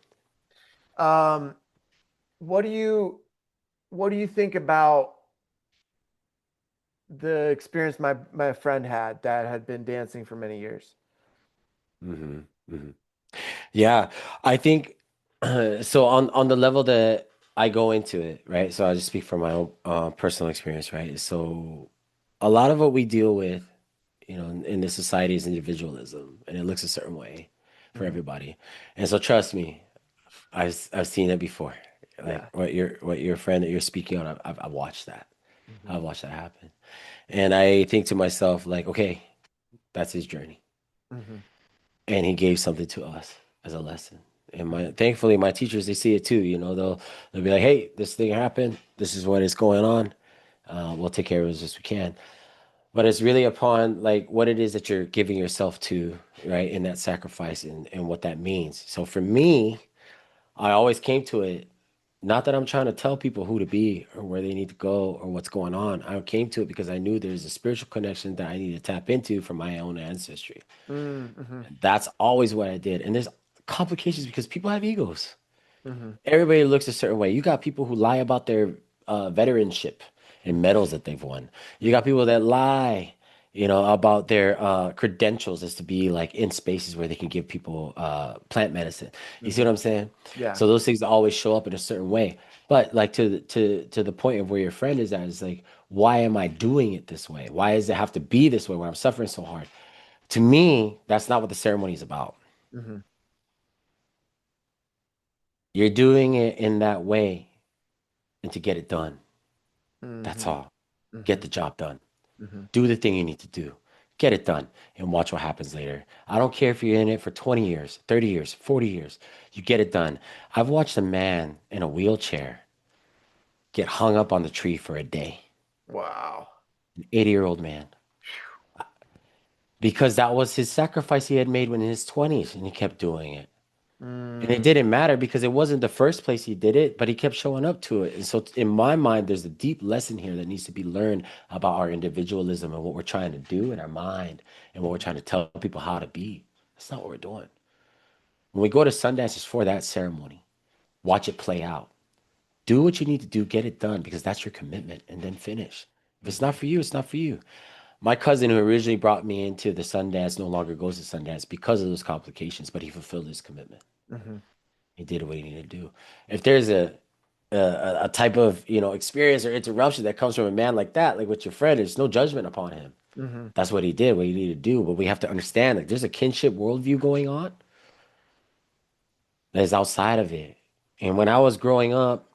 S1: Um, what do you what do you think about the experience my friend had that had been dancing for many years?
S2: Hmm. Hmm. Yeah, I think so on the level that I go into it, right? So I'll just speak from my own personal experience, right? So a lot of what we deal with, in this society is individualism, and it looks a certain way for
S1: Hmm.
S2: everybody. And so trust me, I've seen it before. Like
S1: Yeah.
S2: what your friend that you're speaking on, I've watched that.
S1: Hmm.
S2: I've watched that happen. And I think to myself, like, okay, that's his journey.
S1: Hmm.
S2: And he gave something to us as a lesson. And
S1: Hmm.
S2: thankfully my teachers they see it too. They'll be like, hey, this thing happened. This is what is going on. We'll take care of it as best we can. But it's really upon like what it is that you're giving yourself to, right, in that sacrifice and what that means. So for me, I always came to it. Not that I'm trying to tell people who to be or where they need to go or what's going on. I came to it because I knew there's a spiritual connection that I need to tap into from my own ancestry.
S1: Hmm.
S2: That's always what I did. And there's complications because people have egos.
S1: Hmm.
S2: Everybody looks a certain way. You got people who lie about their veteranship and
S1: Hmm.
S2: medals that they've won. You got
S1: Hmm.
S2: people that lie, about their credentials as to be like in spaces where they can give people plant medicine. You see
S1: Hmm.
S2: what I'm saying?
S1: Yeah.
S2: So those things always show up in a certain way. But like to the point of where your friend is at is like, why am I doing it this way? Why does it have to be this way where I'm suffering so hard? To me, that's not what the ceremony is about.
S1: Hmm.
S2: You're doing it in that way and to get it done. That's
S1: Hmm.
S2: all. Get
S1: Hmm.
S2: the job done.
S1: Hmm.
S2: Do the thing you need to do. Get it done and watch what happens later. I don't care if you're in it for 20 years, 30 years, 40 years. You get it done. I've watched a man in a wheelchair get hung up on the tree for a day,
S1: Wow.
S2: an 80-year-old man, because that was his sacrifice he had made when in his 20s and he kept doing it. And it
S1: Mm,
S2: didn't matter because it wasn't the first place he did it, but he kept showing up to it. And so, in my mind, there's a deep lesson here that needs to be learned about our individualism and what we're trying to do in our mind and what we're trying to tell people how to be. That's not what we're doing. When we go to Sundance, it's for that ceremony. Watch it play out. Do what you need to do, get it done because that's your commitment, and then finish. If it's not
S1: mhm,
S2: for you, it's not for you. My cousin, who originally brought me into the Sundance, no longer goes to Sundance because of those complications, but he fulfilled his commitment.
S1: mhm,
S2: He did what he needed to do. If there's a type of experience or interruption that comes from a man like that, like with your friend, there's no judgment upon him.
S1: mhm,
S2: That's what he did, what he needed to do. But we have to understand that there's a kinship worldview going on that is outside of it. And when I was growing up,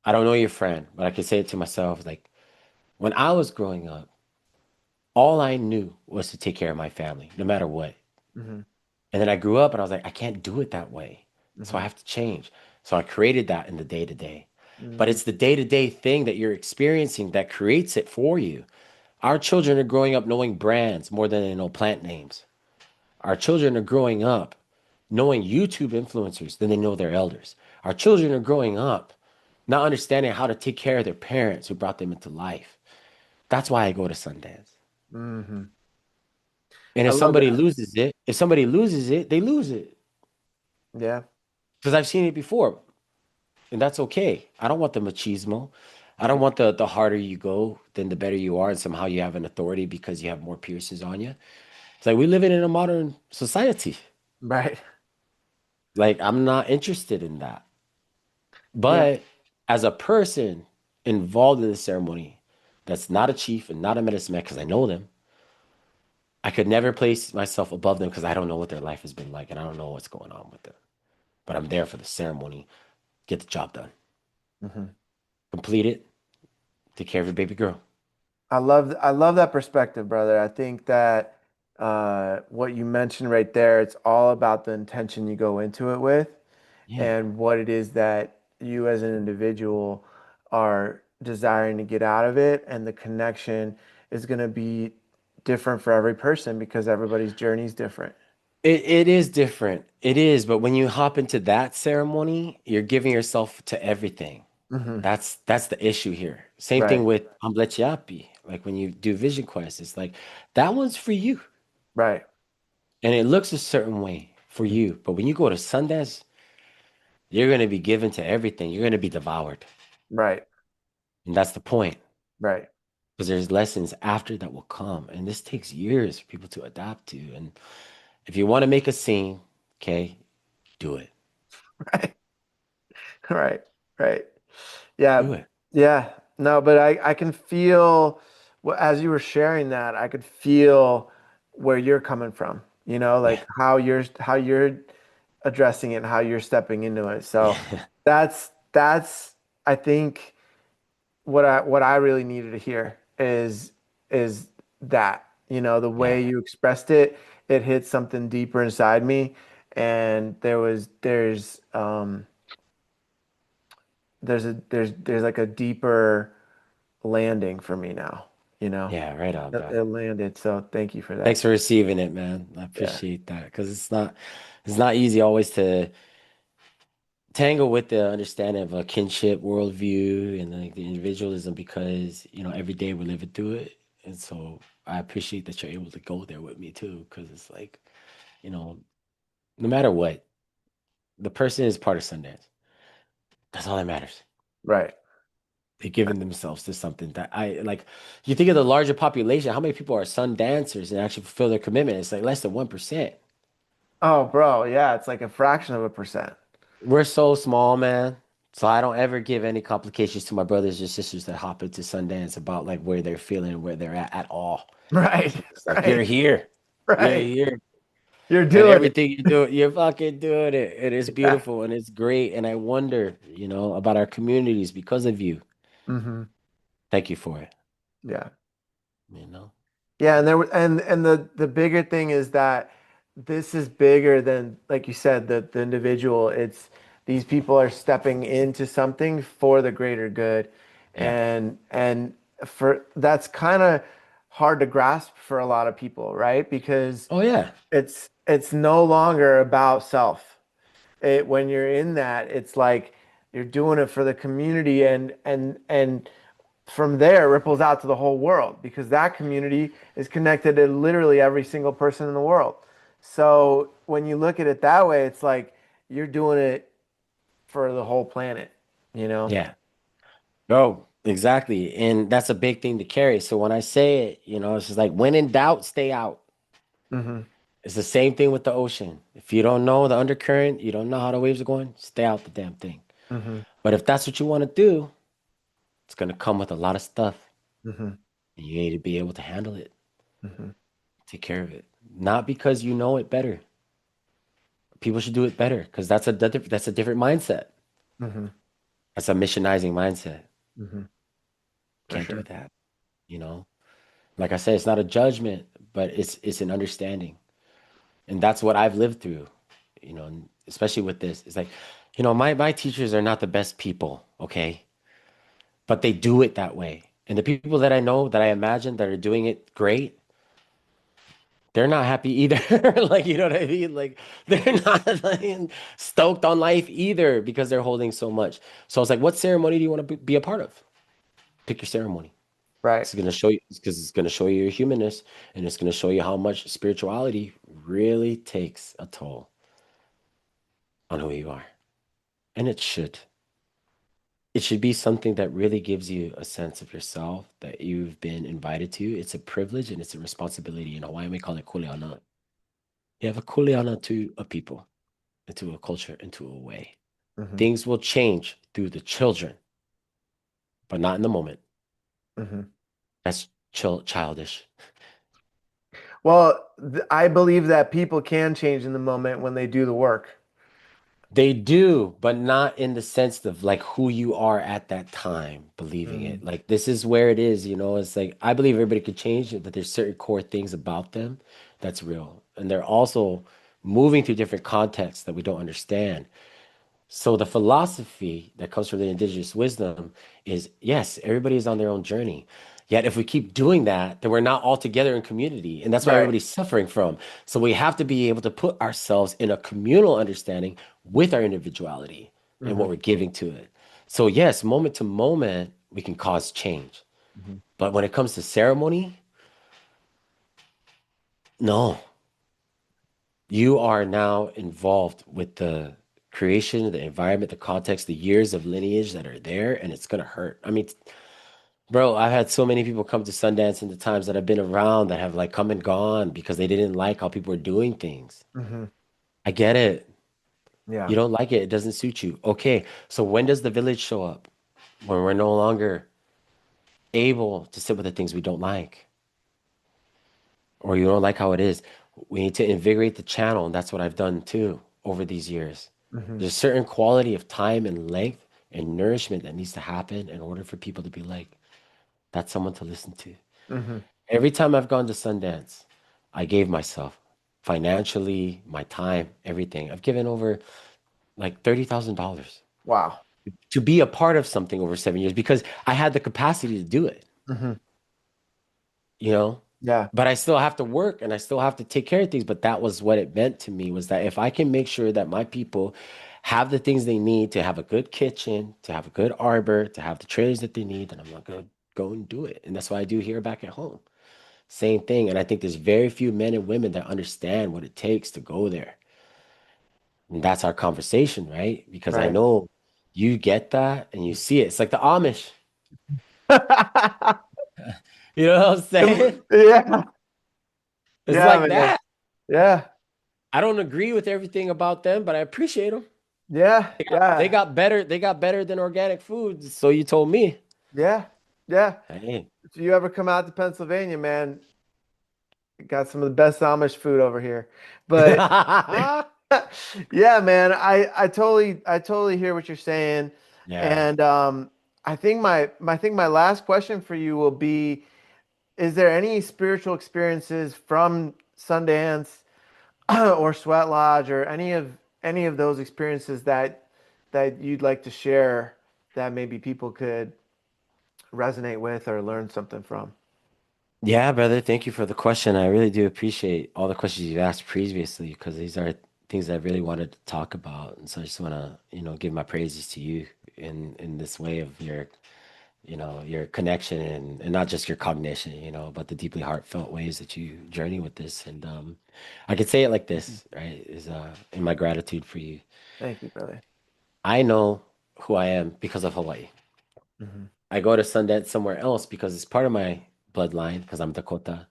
S2: I don't know your friend, but I can say it to myself, like when I was growing up, all I knew was to take care of my family, no matter what.
S1: mhm,
S2: And then I grew up and I was like, I can't do it that way. So I
S1: mhm,
S2: have to change. So I created that in the day to day. But
S1: mm,
S2: it's the day to day thing that you're experiencing that creates it for you. Our children are growing up knowing brands more than they know plant names. Our children are growing up knowing YouTube influencers than they know their elders. Our children are growing up not understanding how to take care of their parents who brought them into life. That's why I go to Sundance.
S1: mhm.
S2: And
S1: I
S2: if
S1: love
S2: somebody
S1: that.
S2: loses it, they lose it.
S1: Yeah.
S2: Because I've seen it before. And that's okay. I don't want the machismo. I don't want the harder you go, then the better you are, and somehow you have an authority because you have more piercings on you. It's like we live in a modern society.
S1: Right.
S2: Like I'm not interested in that.
S1: Yeah.
S2: But as a person involved in the ceremony, that's not a chief and not a medicine man, because I know them, I could never place myself above them because I don't know what their life has been like and I don't know what's going on with them. But I'm there for the ceremony, get the job done,
S1: Hmm.
S2: complete it, take care of your baby girl.
S1: I love that perspective, brother. I think that what you mentioned right there, it's all about the intention you go into it with
S2: Yeah.
S1: and what it is that you as an individual are desiring to get out of it. And the connection is going to be different for every person because everybody's journey is different.
S2: It is different. It is, but when you hop into that ceremony, you're giving yourself to everything.
S1: Hmm.
S2: That's the issue here. Same thing
S1: Right,
S2: with Amblechiapi. Like when you do Vision Quest, it's like that one's for you.
S1: right,
S2: And it looks a certain way for you. But when you go to Sundance, you're going to be given to everything. You're going to be devoured.
S1: right,
S2: And that's the point.
S1: right.
S2: Because there's lessons after that will come. And this takes years for people to adapt to. And if you want to make a scene, okay, do it.
S1: Right, right, right. Yeah,
S2: Do it.
S1: yeah. No, but I can feel as you were sharing that, I could feel where you're coming from,
S2: Yeah.
S1: like how you're addressing it and how you're stepping into it. So
S2: Yeah.
S1: that's I think what I really needed to hear is that, the way
S2: Yeah.
S1: you expressed it, it hit something deeper inside me and there's like a deeper landing for me now, you know.
S2: Yeah. Right on,
S1: It,
S2: bro.
S1: it landed. So thank you for
S2: Thanks
S1: that.
S2: for receiving it, man. I
S1: Yeah.
S2: appreciate that because it's not easy always to tangle with the understanding of a kinship worldview and like the individualism because every day we're living through it, and so I appreciate that you're able to go there with me too because it's like you know no matter what, the person is part of Sundance. That's all that matters.
S1: Right.
S2: They've given themselves to something that I like. You think of the larger population, how many people are Sun dancers and actually fulfill their commitment? It's like less than 1%.
S1: Oh, bro. Yeah. It's like a fraction of a percent.
S2: We're so small, man. So I don't ever give any complications to my brothers or sisters that hop into Sundance about like where they're feeling, where they're at all.
S1: Right.
S2: It's like you're
S1: Right.
S2: here. You're
S1: Right.
S2: here.
S1: You're
S2: And
S1: doing it.
S2: everything you do, you're fucking doing it. And it's
S1: Yeah.
S2: beautiful and it's great. And I wonder, about our communities because of you.
S1: Hmm.
S2: Thank you for it.
S1: Yeah.
S2: You know?
S1: Yeah, and the bigger thing is that this is bigger than, like you said, the individual. It's these people are stepping into something for the greater good,
S2: Yeah.
S1: and for that's kind of hard to grasp for a lot of people, right? Because
S2: Oh yeah.
S1: it's no longer about self. When you're in that, it's like you're doing it for the community and from there ripples out to the whole world because that community is connected to literally every single person in the world. So when you look at it that way, it's like you're doing it for the whole planet, you know?
S2: Yeah. Oh, exactly. And that's a big thing to carry. So when I say it, it's just like when in doubt, stay out.
S1: Hmm.
S2: It's the same thing with the ocean. If you don't know the undercurrent, you don't know how the waves are going, stay out the damn thing.
S1: Hmm.
S2: But if that's what you want to do, it's going to come with a lot of stuff.
S1: Hmm.
S2: And you need to be able to handle it,
S1: Hmm.
S2: take care of it. Not because you know it better. People should do it better because that's a different mindset.
S1: Hmm.
S2: That's a missionizing mindset.
S1: Hmm. For
S2: Can't do
S1: sure.
S2: that, you know? Like I said, it's not a judgment, but it's an understanding. And that's what I've lived through, and especially with this. It's like, my teachers are not the best people, okay? But they do it that way. And the people that I know that I imagine that are doing it great, they're not happy either. Like, you know what I mean? Like, they're not like, stoked on life either because they're holding so much. So I was like, what ceremony do you want to be a part of? Pick your ceremony.
S1: Right.
S2: It's going to show you because it's going to show you your humanness and it's going to show you how much spirituality really takes a toll on who you are. And it should. it should be something that really gives you a sense of yourself that you've been invited to. It's a privilege and it's a responsibility. In Hawaii, we call it kuleana. You have a kuleana to a people, into a culture, into a way.
S1: Hmm.
S2: Things will change through the children, but not in the moment.
S1: Hmm.
S2: That's childish.
S1: Well, I believe that people can change in the moment when they do the work.
S2: They do, but not in the sense of like who you are at that time, believing
S1: Mm.
S2: it. Like this is where it is, you know. It's like I believe everybody could change it, but there's certain core things about them that's real. And they're also moving through different contexts that we don't understand. So the philosophy that comes from the indigenous wisdom is yes, everybody is on their own journey. Yet if we keep doing that, then we're not all together in community. And that's why
S1: Right.
S2: everybody's suffering from. So we have to be able to put ourselves in a communal understanding with our individuality and what
S1: Hmm.
S2: we're giving to it. So yes, moment to moment, we can cause change.
S1: Hmm.
S2: But when it comes to ceremony, no. You are now involved with the creation, the environment, the context, the years of lineage that are there, and it's gonna hurt. I mean, bro, I've had so many people come to Sundance in the times that I've been around that have like come and gone because they didn't like how people were doing things.
S1: Hmm.
S2: I get it.
S1: Yeah.
S2: You don't like it, it doesn't suit you. Okay, so when does the village show up? When we're no longer able to sit with the things we don't like, or you don't like how it is. We need to invigorate the channel, and that's what I've done too over these years.
S1: Hmm.
S2: There's a certain quality of time and length and nourishment that needs to happen in order for people to be like, that's someone to listen to.
S1: Hmm.
S2: Every time I've gone to Sundance, I gave myself financially, my time, everything. I've given over like $30,000
S1: Wow.
S2: to be a part of something over 7 years because I had the capacity to do it.
S1: Hmm.
S2: you know
S1: Yeah.
S2: but I still have to work and I still have to take care of things, but that was what it meant to me, was that if I can make sure that my people have the things they need to have a good kitchen, to have a good arbor, to have the trailers that they need, then I'm not going to go and do it. And that's what I do here back at home. Same thing. And I think there's very few men and women that understand what it takes to go there. And that's our conversation, right? Because I
S1: Right.
S2: know you get that and you see it. It's like the Amish. You know what I'm saying?
S1: Yeah.
S2: It's
S1: Yeah,
S2: like
S1: man.
S2: that.
S1: Yeah.
S2: I don't agree with everything about them, but I appreciate them.
S1: Yeah.
S2: They
S1: Yeah.
S2: got better. They got better than organic food. So you told me.
S1: Yeah. Yeah.
S2: Hey.
S1: If you ever come out to Pennsylvania, man, got some of the best Amish food over here. But yeah, man, I totally hear what you're saying.
S2: Yeah.
S1: And I think my last question for you will be, is there any spiritual experiences from Sundance or Sweat Lodge or any of those experiences that you'd like to share that maybe people could resonate with or learn something from?
S2: Yeah, brother. Thank you for the question. I really do appreciate all the questions you've asked previously because these are things I really wanted to talk about. And so I just want to, give my praises to you in this way of your connection and not just your cognition, but the deeply heartfelt ways that you journey with this. And I could say it like this, right? Is in my gratitude for you.
S1: Thank you, brother.
S2: I know who I am because of Hawaii.
S1: Hmm.
S2: I go to Sundance somewhere else because it's part of my bloodline because I'm Dakota.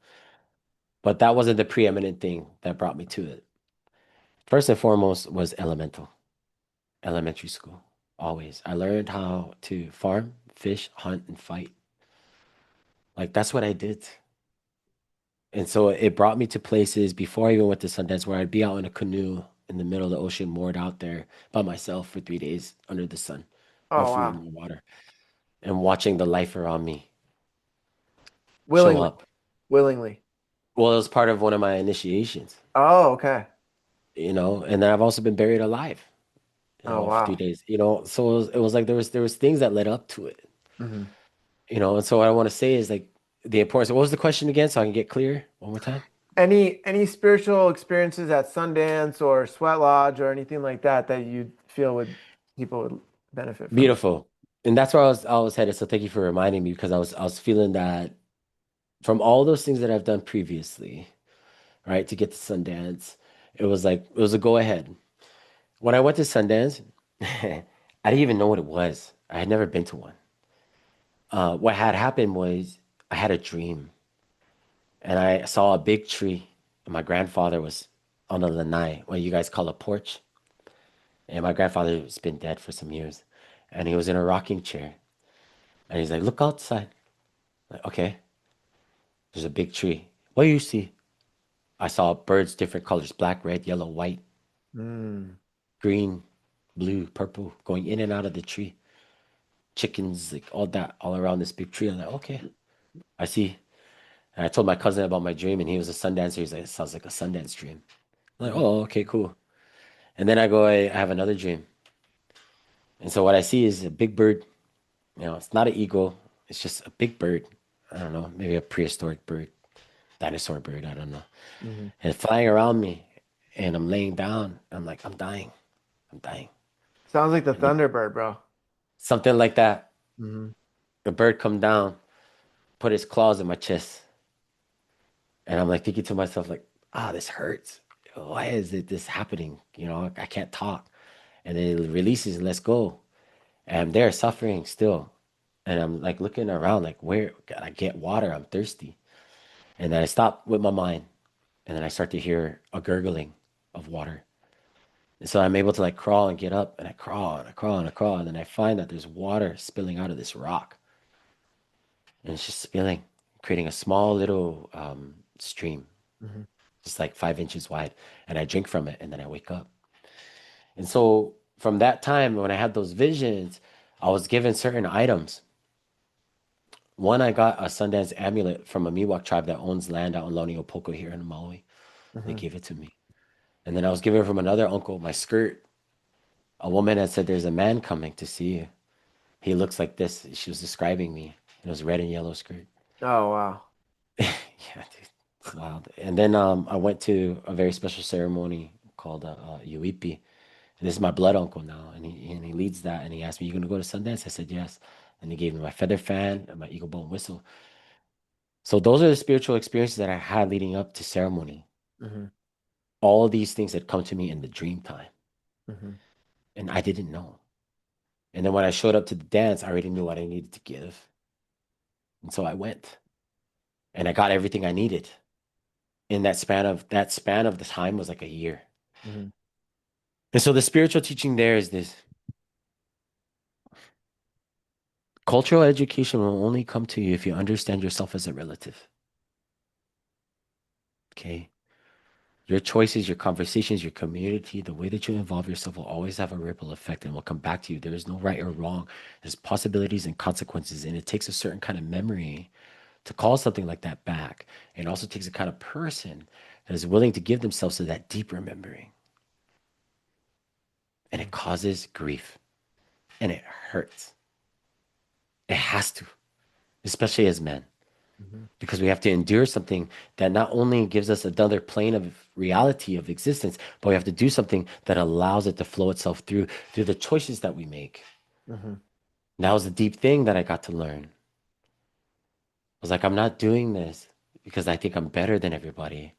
S2: But that wasn't the preeminent thing that brought me to it. First and foremost was elementary school. Always. I learned how to farm, fish, hunt, and fight. Like that's what I did. And so it brought me to places before I even went to Sundance where I'd be out in a canoe in the middle of the ocean, moored out there by myself for 3 days under the sun. No
S1: Oh,
S2: food,
S1: wow.
S2: no water, and watching the life around me show
S1: Willingly.
S2: up.
S1: Willingly.
S2: Well, it was part of one of my initiations,
S1: Oh, okay.
S2: and then I've also been buried alive,
S1: Oh,
S2: for three
S1: wow.
S2: days, so it was like there was things that led up to it,
S1: Hmm.
S2: and so what I want to say is like the importance. What was the question again, so I can get clear one more time?
S1: Any spiritual experiences at Sundance or Sweat Lodge or anything like that you feel would people would benefit from?
S2: Beautiful. And that's where I was headed. So thank you for reminding me because I was feeling that from all those things that I've done previously, right, to get to Sundance, it was a go ahead. When I went to Sundance, I didn't even know what it was. I had never been to one. What had happened was I had a dream and I saw a big tree and my grandfather was on a lanai, what you guys call a porch. And my grandfather's been dead for some years. And he was in a rocking chair. And he's like, look outside. Like, okay, there's a big tree. What do you see? I saw birds, different colors, black, red, yellow, white,
S1: Mm.
S2: green, blue, purple, going in and out of the tree. Chickens, like all that, all around this big tree. I'm like, okay, I see. And I told my cousin about my dream, and he was a Sundancer. He's like, it sounds like a Sundance dream. I'm like,
S1: Mhm.
S2: oh, okay, cool. And then I have another dream. And so what I see is a big bird. You know, it's not an eagle. It's just a big bird. I don't know, maybe a prehistoric bird, dinosaur bird. I don't know.
S1: Mhm.
S2: And it's flying around me, and I'm laying down. I'm like, I'm dying. I'm dying.
S1: Sounds like the
S2: And then
S1: Thunderbird, bro.
S2: something like that.
S1: Mhm.
S2: The bird come down, put his claws in my chest, and I'm like thinking to myself, like, ah, this hurts. Why is it this happening? You know, I can't talk. And then it releases and lets go. And I'm there suffering still. And I'm like looking around, like, where can I get water? I'm thirsty. And then I stop with my mind. And then I start to hear a gurgling of water. And so I'm able to like crawl and get up. And I crawl and I crawl and I crawl. And then I find that there's water spilling out of this rock. And it's just spilling, creating a small little stream,
S1: Mhm.
S2: just like 5 inches wide. And I drink from it. And then I wake up. And so from that time, when I had those visions, I was given certain items. One, I got a Sundance amulet from a Miwok tribe that owns land out in Loniopoko here in Maui. They
S1: Mhm.
S2: gave it to me. And then I was given from another uncle my skirt. A woman had said, there's a man coming to see you. He looks like this. She was describing me. It was red and yellow skirt.
S1: Oh, wow.
S2: Yeah, dude, it's wild. And then I went to a very special ceremony called Yuipi. And this is my blood uncle now, and he leads that. And he asked me, "You gonna go to Sundance?" I said yes. And he gave me my feather fan and my eagle bone whistle. So those are the spiritual experiences that I had leading up to ceremony.
S1: Mhm.
S2: All of these things had come to me in the dream time,
S1: Mhm.
S2: and I didn't know. And then when I showed up to the dance, I already knew what I needed to give, and so I went, and I got everything I needed. In that span of the time was like a year.
S1: Mhm.
S2: And so the spiritual teaching there is this: cultural education will only come to you if you understand yourself as a relative. Okay. Your choices, your conversations, your community, the way that you involve yourself will always have a ripple effect and will come back to you. There is no right or wrong. There's possibilities and consequences, and it takes a certain kind of memory to call something like that back. It also takes a kind of person that is willing to give themselves to that deep remembering. And it causes grief and it hurts. It has to, especially as men,
S1: Mhm.
S2: because we have to endure something that not only gives us another plane of reality of existence, but we have to do something that allows it to flow itself through the choices that we make.
S1: Mhm.
S2: And that was the deep thing that I got to learn. I was like, I'm not doing this because I think I'm better than everybody.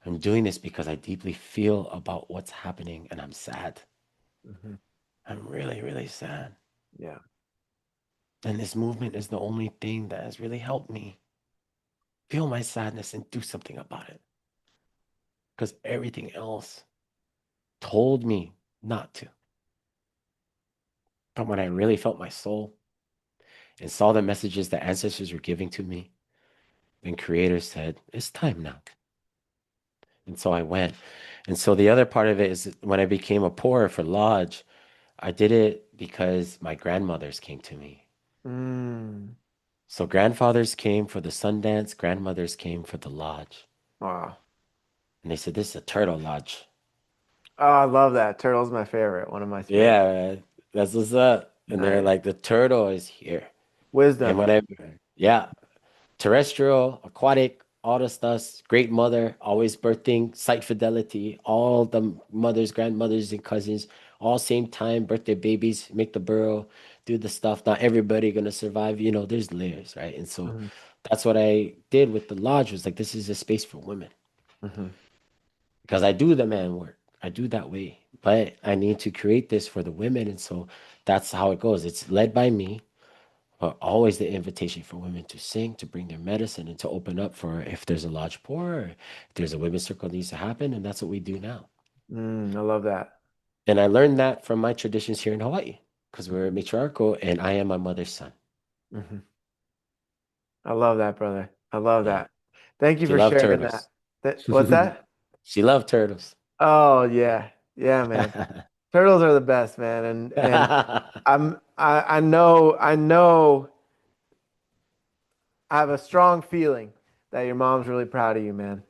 S2: I'm doing this because I deeply feel about what's happening and I'm sad.
S1: Mhm.
S2: I'm really, really sad.
S1: Yeah.
S2: And this movement is the only thing that has really helped me feel my sadness and do something about it. Because everything else told me not to. But when I really felt my soul and saw the messages that ancestors were giving to me, then Creator said, it's time now. And so I went. And so the other part of it is when I became a pourer for Lodge, I did it because my grandmothers came to me.
S1: Mm.
S2: So grandfathers came for the Sundance, grandmothers came for the Lodge.
S1: Wow.
S2: And they said, this is a turtle lodge.
S1: Oh, I love that. Turtle's my favorite. One of my favorites.
S2: Yeah, man, that's what's up. And they're
S1: Nice.
S2: like, the turtle is here. And
S1: Wisdom.
S2: whenever, yeah, terrestrial, aquatic, all the stuff, great mother, always birthing, site fidelity, all the mothers, grandmothers, and cousins, all same time, birthday babies, make the burrow, do the stuff. Not everybody gonna survive, there's layers, right? And so
S1: Mhm.
S2: that's what I did with the lodge was like, this is a space for women.
S1: Mhm.
S2: Because I do the man work. I do that way. But I need to create this for the women. And so that's how it goes. It's led by me, but always the invitation for women to sing, to bring their medicine, and to open up for if there's a lodge pour, or if there's a women's circle that needs to happen, and that's what we do now.
S1: I love that.
S2: And I learned that from my traditions here in Hawaii, because we're matriarchal, and I am my mother's son.
S1: Hmm. I love that, brother. I love
S2: Yeah,
S1: that. Thank you
S2: she
S1: for
S2: loved
S1: sharing that.
S2: turtles.
S1: What's that?
S2: She loved turtles.
S1: Oh yeah. Yeah, man. Turtles are the best, man. And I know I have a strong feeling that your mom's really proud of you, man.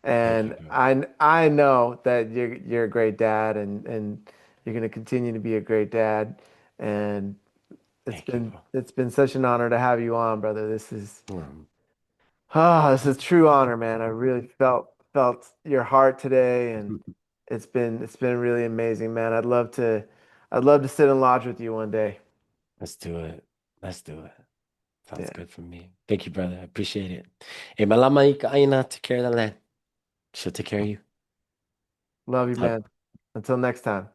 S2: Thank you,
S1: And
S2: bro.
S1: I know that you're a great dad and you're gonna continue to be a great dad. And
S2: Thank you, bro.
S1: it's been such an honor to have you on, brother.
S2: Um,
S1: This is a true honor, man. I really felt your heart today, and it's been really amazing, man. I'd love to sit and lodge with you one day.
S2: let's do it. Let's do it. Sounds
S1: Yeah.
S2: good for me. Thank you, brother. I appreciate it. Hey, malama ika aina, take care of the land. She'll take care of you.
S1: Love you,
S2: Have
S1: man. Until next time.